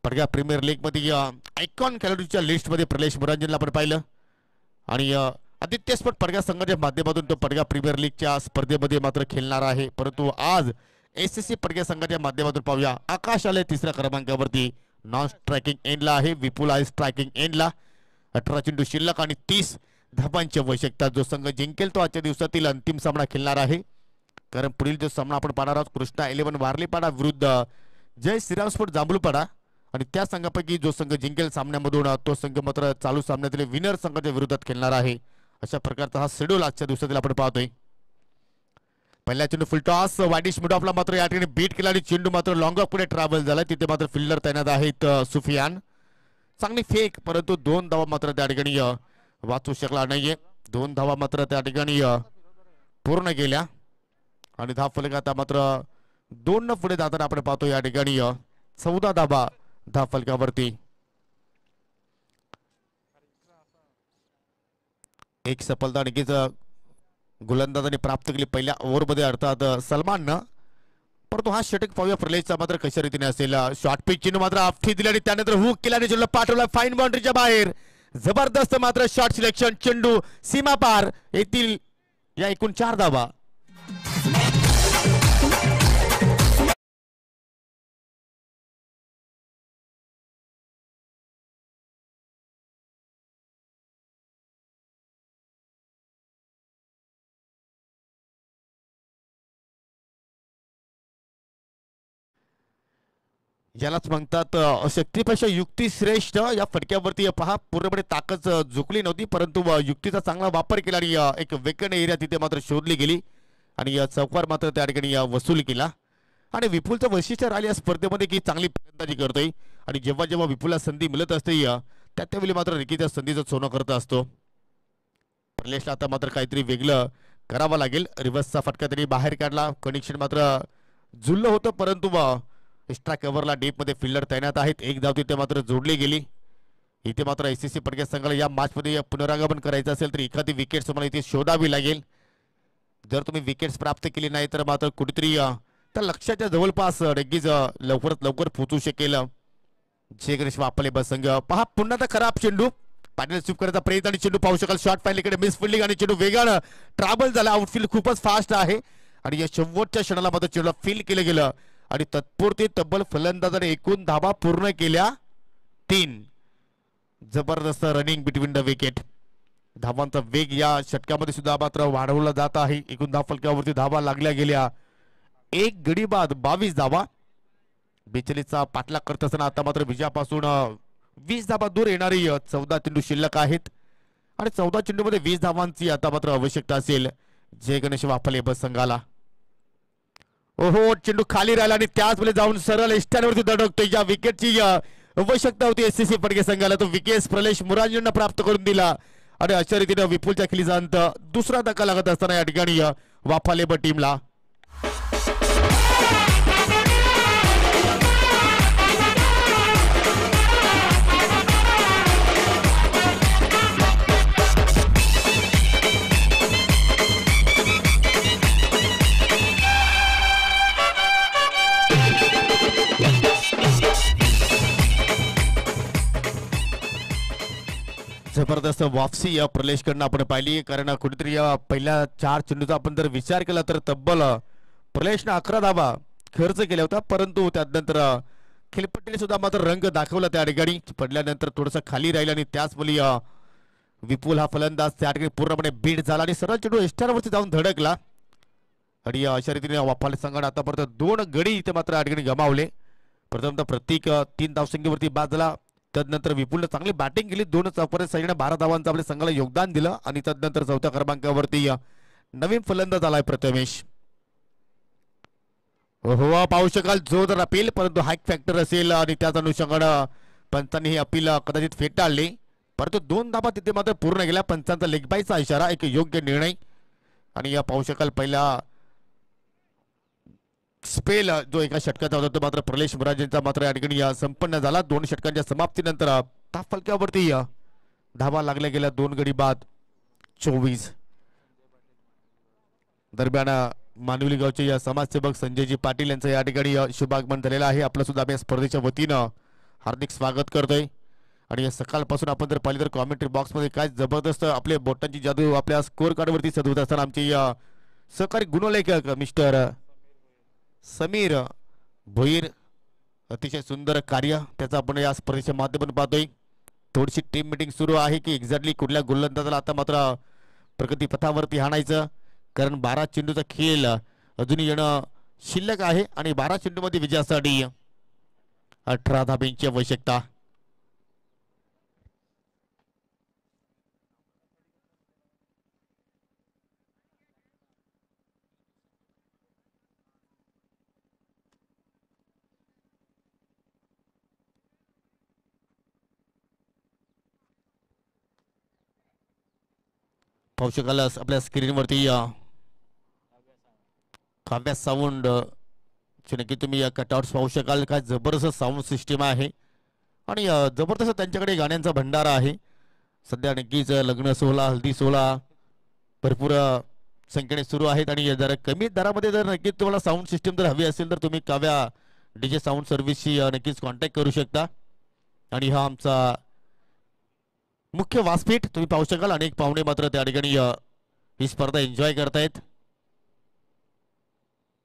पडघा प्रीमियर लीग मध्ये आयकॉन खेळाडूच्या लिस्ट मध्ये प्रलेश मुरांजनला आपण पाहिलं आणि आदित्य स्पोर्ट पडघा संघाच्या माध्यमातून तो पडघा प्रीमियर लीगच्या स्पर्धेमध्ये मात्र खेळणार आहे. परंतु आज एसएससी पडघा संघाच्या माध्यमातून पाहूया आकाश आले तिसऱ्या क्रमांकावरती नॉन स्ट्रायकिंग एंडला आहे. विपुल आहे स्ट्रायकिंग एंडला. 18 चेंडू शिल्लक आणि 30 धाबांची आवश्यकता. जो संघ जिंकेल तो आजच्या दिवसातील अंतिम सामना खेळणार आहे. कारण पुढील जो सामना आपण पाहणार आहोत कृष्णा 11 वारलीपाडा विरुद्ध जय श्रीराम स्पोर्ट जांभूळपाडा आणि त्या संघापैकी जो संघ जिंकेल सामन्यामधून तो संघ मात्र चालू सामन्यातील विनर संघाच्या विरोधात खेळणार आहे. अशा प्रकारचा हा शेड्यूल आजच्या दिवसातील आपण पाहतोय. पहिल्या चेंडू फुल टॉस वाईडिश मिड ऑफला मात्र या ठिकाणी बीट केला आणि चेंडू मात्र लॉंग ऑफ पुढे ट्रॅव्हल झाला. तिथे मात्र फिल्डर तैनात आहेत सुफियान. चांगली फेक परंतु 2 धावा मात्र त्या ठिकाणी वाचू शकला नाहीये. 2 धावा मात्र त्या ठिकाणी पूर्ण केल्या आणि धाव फलक आता मात्र 2 पुढे जाताना आपण पाहतो या ठिकाणी 14 धावा धाव फलकावरती. एक सफलता नक्कीच गोलंदाजाने प्राप्त केली पहिल्या ओव्हरमध्ये अर्थात सलमाननं. परंतु हा षटक पाहूया प्रलेशचा मात्र कशा रीतीने असेल. शॉर्ट पिच चेंडू मात्र आफ्ठी दिली आणि त्यानंतर हुक केला आणि चेंडू पाठवला फाईन बाउंड्रीच्या बाहेर. जबरदस्त मात्र शॉर्ट सिलेक्शन. चेंडू सीमा पार येतील या एकूण 4 धावा. यालाच म्हणतात शक्तीपेक्षा युक्ती श्रेष्ठ. या फटक्यावरती पहा पूर्णपणे ताकद झुकली नव्हती परंतु युक्तीचा चांगला वापर केला आणि एक वेकन एरिया तिथे मात्र शोधली गेली आणि चौकार मात्र त्या ठिकाणी वसूल केला. आणि विपुलचं वैशिष्ट्य राहिलं या स्पर्धेमध्ये की चांगली फलंदाजी करतोय आणि जेव्हा जेव्हा विपुलला संधी मिळत असते त्यावेळी मात्र रिकीच्या संधीचं सोनं करत असतो. प्रलेशला आता मात्र काहीतरी वेगळं करावं लागेल. रिव्हर्सचा फटका तरी बाहेर काढला. कनेक्शन मात्र जुळलं होतं परंतु एक्स्ट्रा कव्हरला डीप मध्ये फिल्डर तैनात आहेत. एक धाव तिथे मात्र जोडली गेली. इथे मात्र एसएससी पडघा संघाला या मॅचमध्ये पुनरागमन करायचं असेल तर एखादी विकेट तुम्हाला इथे शोधावी लागेल. जर तुम्ही विकेट्स प्राप्त केली नाही तर मात्र कुठेतरी त्या लक्ष्याच्या जवळपास नक्कीच लवकरात लवकर पोहोचू शकेल जे गणेश वापले बस संघ. पहा पुन्हा तर खराब चेंडू पाटील स्वीप करायचा प्रयत्न आणि चेंडू पाहू शकाल शॉर्ट फाईनलीकडे मिस फिल्डिंग आणि चेंडू वेगानं ट्रॅव्हल झाला. आउटफील्ड खूपच फास्ट आहे आणि या शेवटच्या क्षणाला मात्र चेंडूला फील केलं गेलं आणि तत्पुरती तब्बल फलंदाजाने एकूण धावा पूर्ण केल्या 3. जबरदस्त रनिंग बिटवीन द विकेट. धावांचा वेग या षटकामध्ये सुद्धा मात्र वाढवला जात आहे. एकूण धाव फलकावरती धावा लागल्या गेल्या. एक गडी बाद 22 धावा. 42चा पाठलाग करत असताना आता मात्र विजयापासून 20 धावा दूर येणारी 14 चेंडू शिल्लक आहेत आणि 14 चेंडूमध्ये 20 धावांची आता मात्र आवश्यकता असेल जय गणेश वाफले बस संघाला. ओहो चेंडू खाली राहिला आणि त्याच वेळी जाऊन सरळ एस्टॅनवरती धडकतोय. या विकेटची आवश्यकता होती एसएससी पडघा संघाला. तो विकेट प्रलेश मुरांजननं प्राप्त करून दिला आणि अशा रीतीने विपुलच्या खिलीचा अंत. दुसरा धक्का लागत असताना या ठिकाणी वाफालेब टीमला. जबरदस्त वापसी या प्रलेशकडनं आपण पाहिली. कारण कुठेतरी या पहिल्या 4 चेंडूचा आपण जर विचार केला तर तब्बल प्रलेशने 11 धावा खर्च केला होता परंतु त्यानंतर खेळपट्टीने सुद्धा मात्र रंग दाखवला. त्या ठिकाणी पडल्यानंतर थोडंसं खाली राहिलं आणि त्याच वेळी विपुल हा फलंदाज त्या ठिकाणी पूर्णपणे बीट झाला आणि सरळ चेंडू एस्टॅनवरती जाऊन धडकला आणि अशा रीतीने वाफाले संघाने आतापर्यंत 2 गडी इथे मात्र या ठिकाणी गमावले. प्रथमतः प्रत्येक 3 धावसंख्येवरती बाद झाला. तदनंतर विपुलने चांगली बॅटिंग केली. 2 चौकारे सैन्याने 12 धावांचं आपल्या संघाला योगदान दिलं आणि तदनंतर 4थ्या क्रमांकावरती नवीन फलंदाज आलाय प्रथमेश. हो पाहू शकाल जोरदार अपील परंतु हाईक फॅक्टर असेल आणि त्याच अनुषंगानं पंचांनी ही अपील कदाचित फेटाळली परंतु 2 धावा तिथे मात्र पूर्ण गेल्या. पंचांचा लेग बायचा इशारा एक योग्य निर्णय आणि या पाहू शकाल पहिला स्पेल जो एका षटकाचा होता तो मात्र प्रलेश मुरांजनचा मात्र या ठिकाणी संपन्न झाला. 2 षटकांच्या समाप्तीनंतर धाव फलकावरती धावा लागल्या गेल्या 2 गडी बाद 24. दरम्यान मानवली गावचे या समाजसेवक संजयजी पाटील यांचं या ठिकाणी शुभागमन झालेलं आहे. आपलं सुद्धा आम्ही स्पर्धेच्या वतीनं हार्दिक स्वागत करतोय. आणि या सकाळपासून आपण जर पाहिलं तर कॉमेंट्री बॉक्समध्ये काय जबरदस्त आपले बोटांची जादू आपल्या स्कोर कार्डवरती सजवत असताना आमचे सहकारी गुणलेखक मिस्टर समीर भोईर अतिशय सुंदर कार्य त्याचं आपण या स्पर्धेच्या माध्यमातून पाहतोय. थोडीशी टीम मीटिंग सुरू आहे की एक्झॅक्टली कुठल्या गोलंदाजाला आता मात्र प्रगती पथावरती आणायचं, कारण 12 चेंडूचा खेळ अजूनही येणं शिल्लक आहे आणि 12 चेंडूमध्ये विजयासाठी 18 धाब्यांची आवश्यकता. पाहू शकाल आपल्या स्क्रीनवरती काव्या साऊंड नक्की तुम्ही कटआउट्स पाहू शकाल. काय जबरदस्त साऊंड सिस्टीम आहे आणि जबरदस्त त्यांच्याकडे गाण्यांचा भंडारा आहे. सध्या नक्कीच लग्न सोहळा हल्दी सोहळा भरपूर संख्येने सुरू आहेत आणि जरा कमी दरामध्ये जर नक्कीच तुम्हाला साऊंड सिस्टीम जर हवी असेल तर तुम्ही काव्या डीजे साऊंड सर्व्हिसशी नक्कीच कॉन्टॅक्ट करू शकता. आणि हा आमचा मुख्य व्यासपीठ तुम्ही पाहू शकाल. अनेक पाहुणे मात्र त्या ठिकाणी ही स्पर्धा एन्जॉय करतायत.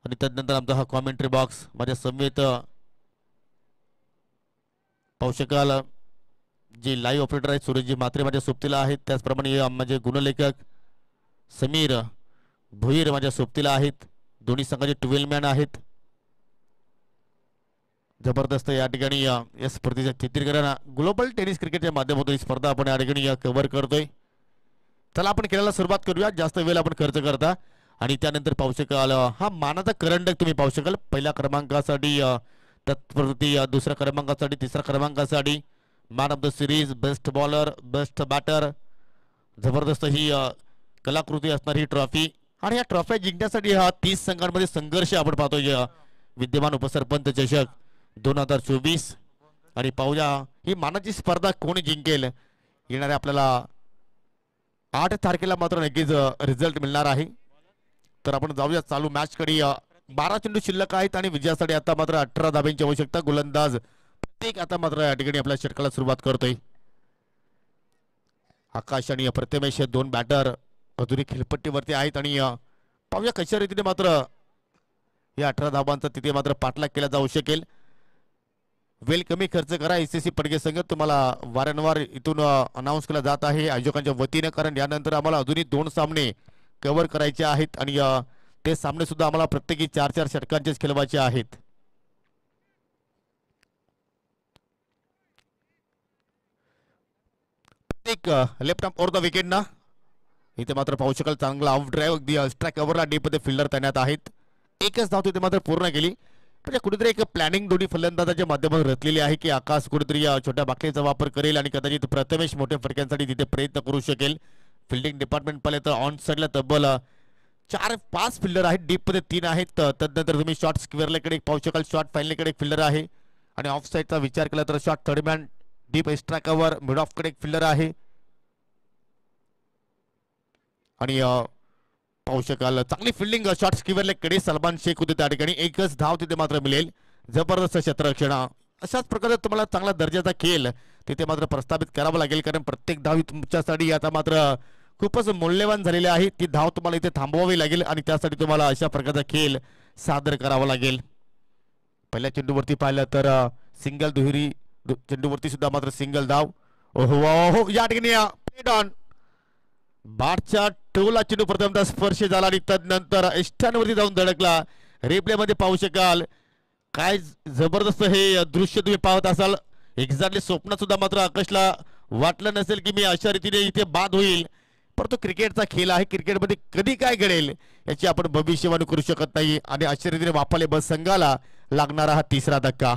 आणि त्यानंतर आमचा हा कॉमेंट्री बॉक्स माझ्या समवेत पाहू शकाल. जे लाईव्ह ऑपरेटर आहेत सूरजजी मात्रे माझ्या सोबतीला आहेत, त्याचप्रमाणे माझे गुणलेखक समीर भोईर माझ्या सोबतीला आहेत. दोन्ही संघाचे 12 मॅन आहेत. जबरदस्त या ठिकाणी या स्पर्धेचं चित्रीकरण ग्लोबल टेनिस क्रिकेटच्या माध्यमातून ही स्पर्धा आपण या ठिकाणी कव्हर करतोय. चला आपण खेळायला सुरुवात करूया, जास्त वेळ आपण खर्च करता. आणि त्यानंतर पाहू शकाल हा मानाचा करंडक तुम्ही पाहू शकाल. पहिल्या क्रमांकासाठी तत्प्रती, दुसऱ्या क्रमांकासाठी, तिसऱ्या क्रमांकासाठी man of the series, best bowler, best batter. जबरदस्त ही कलाकृती असणारी ही ट्रॉफी. आणि या ट्रॉफ्या जिंकण्यासाठी हा 30 संघांमध्ये संघर्ष आपण पाहतोय. विद्यमान उपसरपंच चषक 2024. आणि पाहूया ही मानाची स्पर्धा कोणी जिंकेल. येणाऱ्या आपल्याला 8 तारखेला मात्र नक्कीच रिझल्ट मिळणार आहे. तर आपण जाऊया चालू मॅच कडे. 12 चेंडू शिल्लक आहेत आणि विजयासाठी आता मात्र 18 धाब्यांची आवश्यकता. गोलंदाज प्रत्येक आता मात्र या ठिकाणी आपल्या षटकाला सुरुवात करतोय. आकाश आणि प्रथमेश 2 बॅटर अजूनही खेळपट्टीवरती आहेत. आणि पाहूया कशा रीतीने मात्र या 18 धाबांचा तिथे मात्र पाठलाग केला जाऊ शकेल. वेळ कमी खर्च करा. एसएससी पडगे संघ तुम्हाला वारंवार इथून अनाऊन्स केला जात आहे आयोजकांच्या वतीने, कारण यानंतर आम्हाला अजूनही 2 सामने कव्हर करायचे आहेत आणि ते सामने सुद्धा आम्हाला प्रत्येकी 4-4 षटकांचेच खेळवायचे आहेत. प्रत्येक left arm over the wicket ना इथे मात्र पाहू शकाल चांगला ऑफ ड्राईव्ह अगदी स्ट्राईक कव्हरला डीप मध्ये फिल्डर तैनात आहेत. एकच धाव तिथे मात्र पूर्ण केली. म्हणजे कुठेतरी एक प्लॅनिंग दोन्ही फलंदाजाच्या माध्यमातून रचलेली आहे की आकाश कुठेतरी या छोट्या बाटलीचा वापर करेल आणि कदाचित प्रथमेश मोठ्या फटक्यांसाठी तिथे प्रयत्न करू शकेल. फिल्डिंग डिपार्टमेंट पाहिले तर ऑन साईडला तब्बल 4-5 फिल्डर आहेत, डीप मध्ये 3 आहेत. त्यानंतर तुम्ही शॉर्ट स्क्वेअरला पाहू शकाल, शॉर्ट फाईनलीकडे एक फिल्डर आहे आणि ऑफ साईडचा विचार केला तर short third man, deep extra cover, mid of कडे एक फिल्डर आहे. आणि पाहू शकाल चांगली फिल्डिंग शॉर्ट स्क्वेअरला कडे सलमान शेख होते त्या ठिकाणी. एकच धाव तिथे मात्र मिळेल. जबरदस्त क्षेत्ररक्षण. अशाच प्रकारे तुम्हाला चांगला दर्जाचा खेळ तिथे मात्र प्रस्थापित करावा लागेल, कारण प्रत्येक धाव तुमच्यासाठी आता मात्र खूपच मौल्यवान झालेले आहे. ती धाव तुम्हाला इथे थांबवावी लागेल आणि त्यासाठी तुम्हाला अशा प्रकारचा खेळ सादर करावा लागेल. पहिल्या चेंडूवरती पाहिलं तर सिंगल, दुहेरी चेंडूवरती सुद्धा मात्र सिंगल धाव. ओहो या ठिकाणी बाटच्या टोला चेंडू प्रथमतः स्पर्श झाला आणि त्यानंतर एस्टांवरती जाऊन धडकला. रिप्ले मध्ये पाहू शकाल काय जबरदस्त हे दृश्य तुम्ही पाहत असाल. एक्झॅक्टली स्वप्नात सुद्धा मात्र आकाशला वाटलं नसेल की मी अशा रीतीने इथे बाद होईल, परंतु क्रिकेटचा खेळ आहे. क्रिकेटमध्ये कधी काय घडेल याची आपण भविष्यवाणी करू शकत नाही. आणि अशा रीतीने वापाले बस संघाला लागणारा हा 3रा धक्का.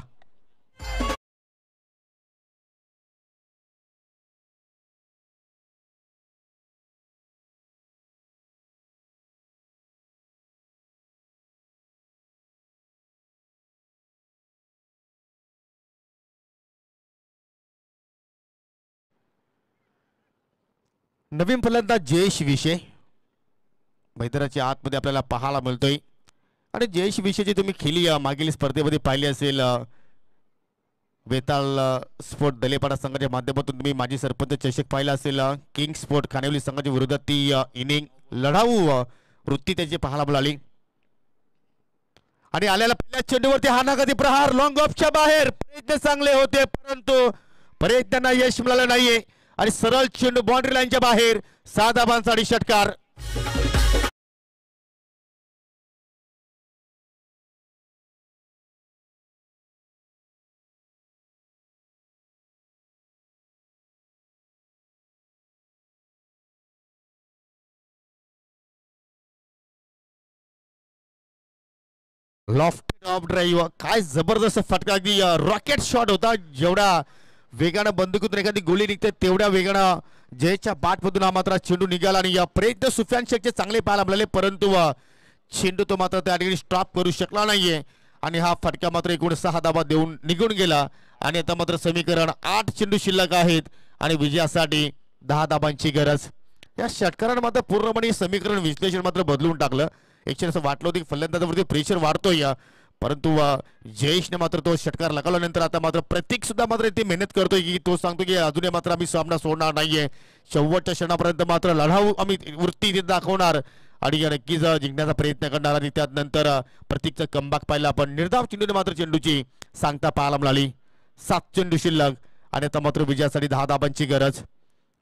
नवीन फलंदाज जयेश विषय मैदानाच्या आतमध्ये आपल्याला पाहायला मिळतोय. आणि जयेश विषयी तुम्ही खेळी मागील स्पर्धेमध्ये पाहिली असेल. वेताळ स्पोर्ट दलेपाडा संघाच्या माध्यमातून तुम्ही माजी सरपंच चषक पाहिला असेल. किंग स्पोर्ट खानिवली संघाच्या विरोधात ती इनिंग लढाऊ वृत्ती त्याची पाहायला मिळाली. आणि आलेला पहिल्या चेंडूवरती हानागती प्रहार लॉंग ऑफच्या बाहेर. प्रयत्न चांगले होते परंतु प्रयत्नांना यश मिळालं नाहीये आणि सरळ चेंडू बाउंड्री लाईनच्या बाहेर. 6 धाबांचा आणि षटकार. लॉफ्टेड ऑफ ड्राईव्ह काय जबरदस्त फटका. अगदी रॉकेट शॉट होता. जेवढा वेगानं बंदुकीतून एखादी गोळी निघते तेवढ्या वेगानं जयच्या बॅटमधून हा मात्र चेंडू निघाला. आणि या प्रयत्न सुफियान शेखचे चांगले पाहायला मिळाले परंतु चेंडू तो मात्र त्या ठिकाणी स्टॉप करू शकला नाहीये. आणि हा फटका मात्र एकूण 6 धाबा देऊन निघून गेला. आणि आता मात्र समीकरण 8 चेंडू शिल्लक आहेत आणि विजयासाठी 10 धाबांची गरज. या षटकारानं मात्र पूर्णपणे समीकरण विश्लेषण मात्र बदलून टाकलं. एक क्षण असं वाटलं होतं की फलंदाजावरती प्रेशर वाढतोय परंतु जयेशने मात्र तो षटकार लगावल्यानंतर आता मात्र प्रतीक सुद्धा मात्र इथे मेहनत करतोय की तो सांगतो की अजूनही मात्र आम्ही सामना सोडणार नाहीये. शेवटच्या क्षणापर्यंत मात्र लढाऊ आम्ही वृत्ती इथे दाखवणार आणि नक्कीच जिंकण्याचा प्रयत्न करणार. आणि त्यानंतर प्रतीकचा कमबॅक पाहिला आपण. निर्धाव चेंडूने मात्र चेंडूची सांगता पाहायला मिळाली. 7 चेंडू शिल्लक आणि आता मात्र विजयासाठी 10 धाबांची गरज.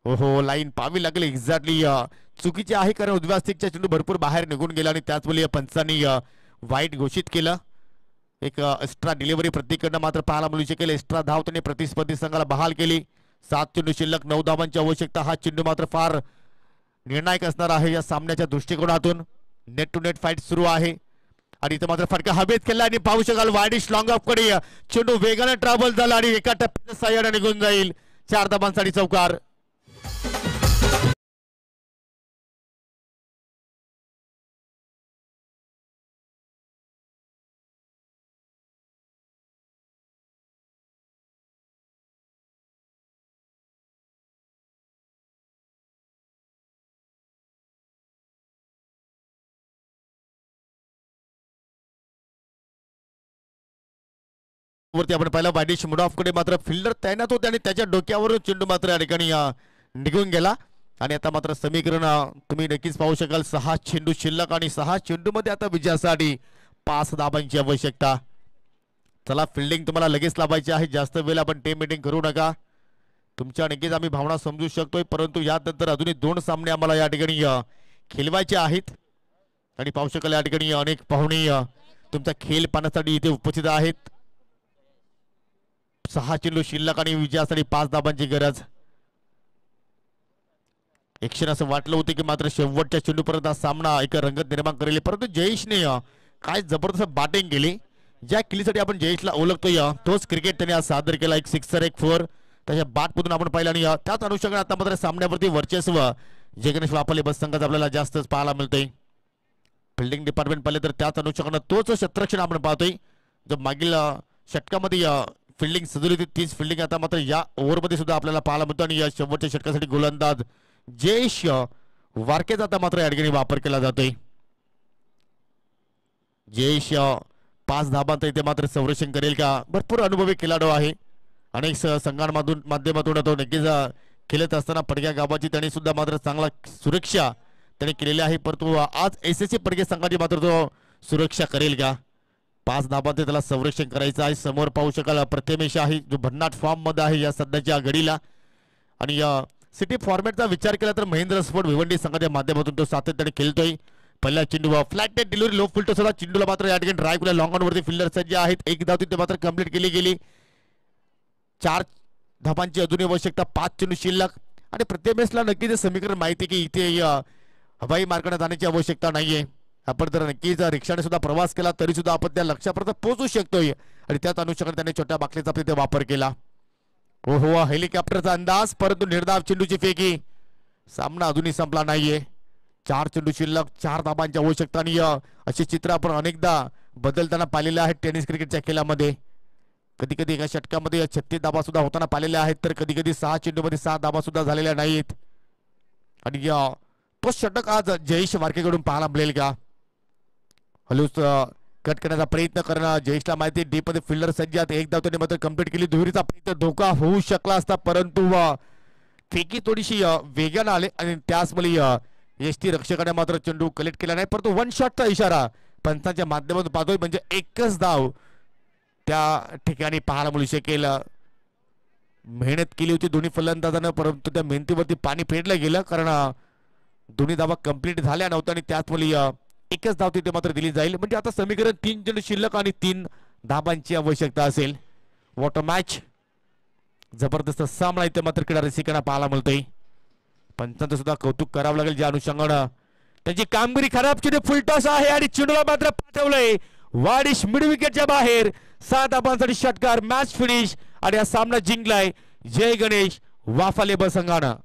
हो लाईन पाहावी लागली. एक्झॅक्टली चुकीची आहे कारण उजव्या स्टिकचा चेंडू भरपूर बाहेर निघून गेला आणि त्याचवेळी पंचांनी वाईट घोषित केलं. एक एक्स्ट्रा डिलिव्हरी प्रतीकडनं मात्र पाहायला मिळू शकेल. एक्स्ट्रा धाव त्यांनी प्रतिस्पर्धी संघाला बहाल केली. 7 चेंडू शिल्लक 9 धावांची आवश्यकता. हा चेंडू मात्र फार निर्णायक असणार आहे या सामन्याच्या दृष्टिकोनातून. नेट टू नेट फाईट सुरू आहे आणि इथं मात्र फटका हवेत केला आणि पाहू शकाल वाईडिश लॉंग ऑफ कडे चेंडू वेगाने ट्रॅव्हल झाला आणि एका टप्प्यात साह्याने निघून जाईल. 4 धाबांसाठी चौकार. वरती आपण पाहिलं वाईडिश मुडाफ कडे मात्र फिल्डर तैनात होते आणि त्याच्या डोक्यावर चेंडू मात्र या ठिकाणी निघून गेला. आणि आता मात्र समीकरण तुम्ही नक्कीच पाहू शकाल. 6 चेंडू शिल्लक आणि 6 चेंडू मध्ये आता विजयासाठी 5 धाबांची आवश्यकता. चला फिल्डिंग तुम्हाला लगेच लावायची आहे. जास्त वेळ आपण टीम मीटिंग करू नका. तुमच्या नक्कीच आम्ही भावना समजू शकतोय परंतु यानंतर अजूनही 2 सामने आम्हाला या ठिकाणी खेळवायचे आहेत. आणि पाहू शकाल या ठिकाणी अनेक पाहुणे तुमचा खेळ पाहण्यासाठी इथे उपस्थित आहेत. 6 चेंडू शिल्लक आणि विजयासाठी 5 धाबांची गरज. एक क्षण असं वाटलं होतं की मात्र शेवटच्या चेंडूपर्यंत हा सामना एक रंगत निर्माण करेल परंतु जयेशने काय जबरदस्त बॅटिंग केली. ज्या किल्लीसाठी आपण जयेशला ओळखतोय तोच क्रिकेट त्याने आज सादर केला. एक 6 एक 4 त्याच्या बॅटमधून आपण पाहिलं आणि त्याच अनुषंगाने आता मात्र सामन्यावरती वर्चस्व जगनेश वापले बस संघात आपल्याला जास्तच पाहायला मिळतंय. फिल्डिंग डिपार्टमेंट पाहिले तर त्याच अनुषंगाने तोच क्षेत्ररक्षण आपण पाहतोय. जो मागील षटकामध्ये फिल्डिंग सजवली होती तीच फिल्डिंग आता मात्र या ओव्हरमध्ये सुद्धा आपल्याला पाहायला मिळतो. आणि या शेवटच्या षटकासाठी गोलंदाज जयेश वारकेचा आता मात्र या ठिकाणी वापर केला जातोय. जयेश 5 धाबांचा इथे मात्र संरक्षण करेल का. भरपूर अनुभवी खेळाडू आहे. अनेक संघांमधून माध्यमातून तो नक्कीच खेळत असताना पडक्या गावाची त्यांनी सुद्धा मात्र चांगला सुरक्षा त्यांनी केलेली आहे परंतु आज एसएससी पडके संघाची मात्र तो सुरक्षा करेल का. 5 धाबांचे त्याला संरक्षण करायचं आहे. समोर पाहू शकाल प्रथमेश आहे जो भन्नाट फॉर्म मध्ये आहे या सध्याच्या घडीला. आणि सिटी फॉर्मॅटचा विचार केला तर महेंद्र स्पोर्ट भिवंडी संघाच्या माध्यमातून तो सातत्याने खेळतोय. पहिला चेंडू फ्लॅट नेट डिलिव्हरी लो फुलटो सुद्धा चेंडूला मात्र या ठिकाणी ड्राईव्ह केला. लॉंग ऑन वरती फिल्डर सज्ज आहेत. एक धाव तिथे मात्र कंप्लीट केली गेली. 4 धाबांची अजूनही आवश्यकता. 5 चेंडू शिल्लक आणि प्रथमेशला नक्कीच समीकरण माहिती की इथे हवाई मार्गाने जाण्याची आवश्यकता नाहीये. आपण जर नक्कीच रिक्षाने सुद्धा प्रवास केला तरी सुद्धा आपण त्या लक्ष्यापर्यंत पोहोचू शकतोय. आणि त्याच अनुषंगाने त्याने छोट्या बाकलीचा तिथे वापर केला. हो हेलिकॉप्टरचा अंदाज परंतु निर्धाव चेंडूची फेकी. सामना अजूनही संपला नाहीये. 4 चेंडू शिल्लक 4 धाबांची आवश्यकता. आणि अशी चित्र आपण अनेकदा बदलताना पाहिलेले आहेत टेनिस क्रिकेटच्या खेळामध्ये. कधी कधी एका षटकामध्ये 36 धाबा सुद्धा होताना पाहिलेल्या आहेत तर कधी कधी 6 चेंडूमध्ये 6 धाबा सुद्धा झालेल्या नाहीत. आणि तो षटक आज जयेश वारकेकडून पाहायला मिळेल का? हलूस कट करण्याचा प्रयत्न करणं, जयेशला माहिती डीप मध्ये फिल्डर सज्ज आहेत, एक धाव त्याने मात्र कंप्लीट केली. दुहेरीचा प्रयत्न धोका होऊ शकला असता, परंतु फेकी थोडीशी वेगानं आले आणि त्याचमुळे एसटी रक्षकाने मात्र चेंडू कलेक्ट केला नाही, परंतु वन शॉटचा इशारा पंचांच्या माध्यमातून पाहतोय. म्हणजे एकच धाव त्या ठिकाणी पाहायला मिळू शकेल. मेहनत केली होती दोन्ही फलंदाजांना, परंतु त्या मेहनतीवरती पाणी फेडलं गेलं, कारण दोन्ही धावा कंप्लीट झाल्या नव्हत्या आणि त्याचमुळे एकच धाव तिथे मात्र दिली जाईल. म्हणजे आता समीकरण 3 चेंडू शिल्लक आणि 3 धाबांची आवश्यकता असेल. वॉट अ मॅच, जबरदस्त सामना इथे मात्र क्रीडा रसिकांना पाहायला मिळतोय. पंचांचं सुद्धा कौतुक करावं लागेल ज्या अनुषंगानं त्यांची कामगिरी खराब चेंडू फुलटॉस आहे आणि चेंडूला मात्र पाठवलंय वाडिश मिड विकेटच्या बाहेर. 7 धाबांसाठी षटकार, मॅच फिनिश आणि हा सामना जिंकलाय जय गणेश वाफा लेबर संघानं.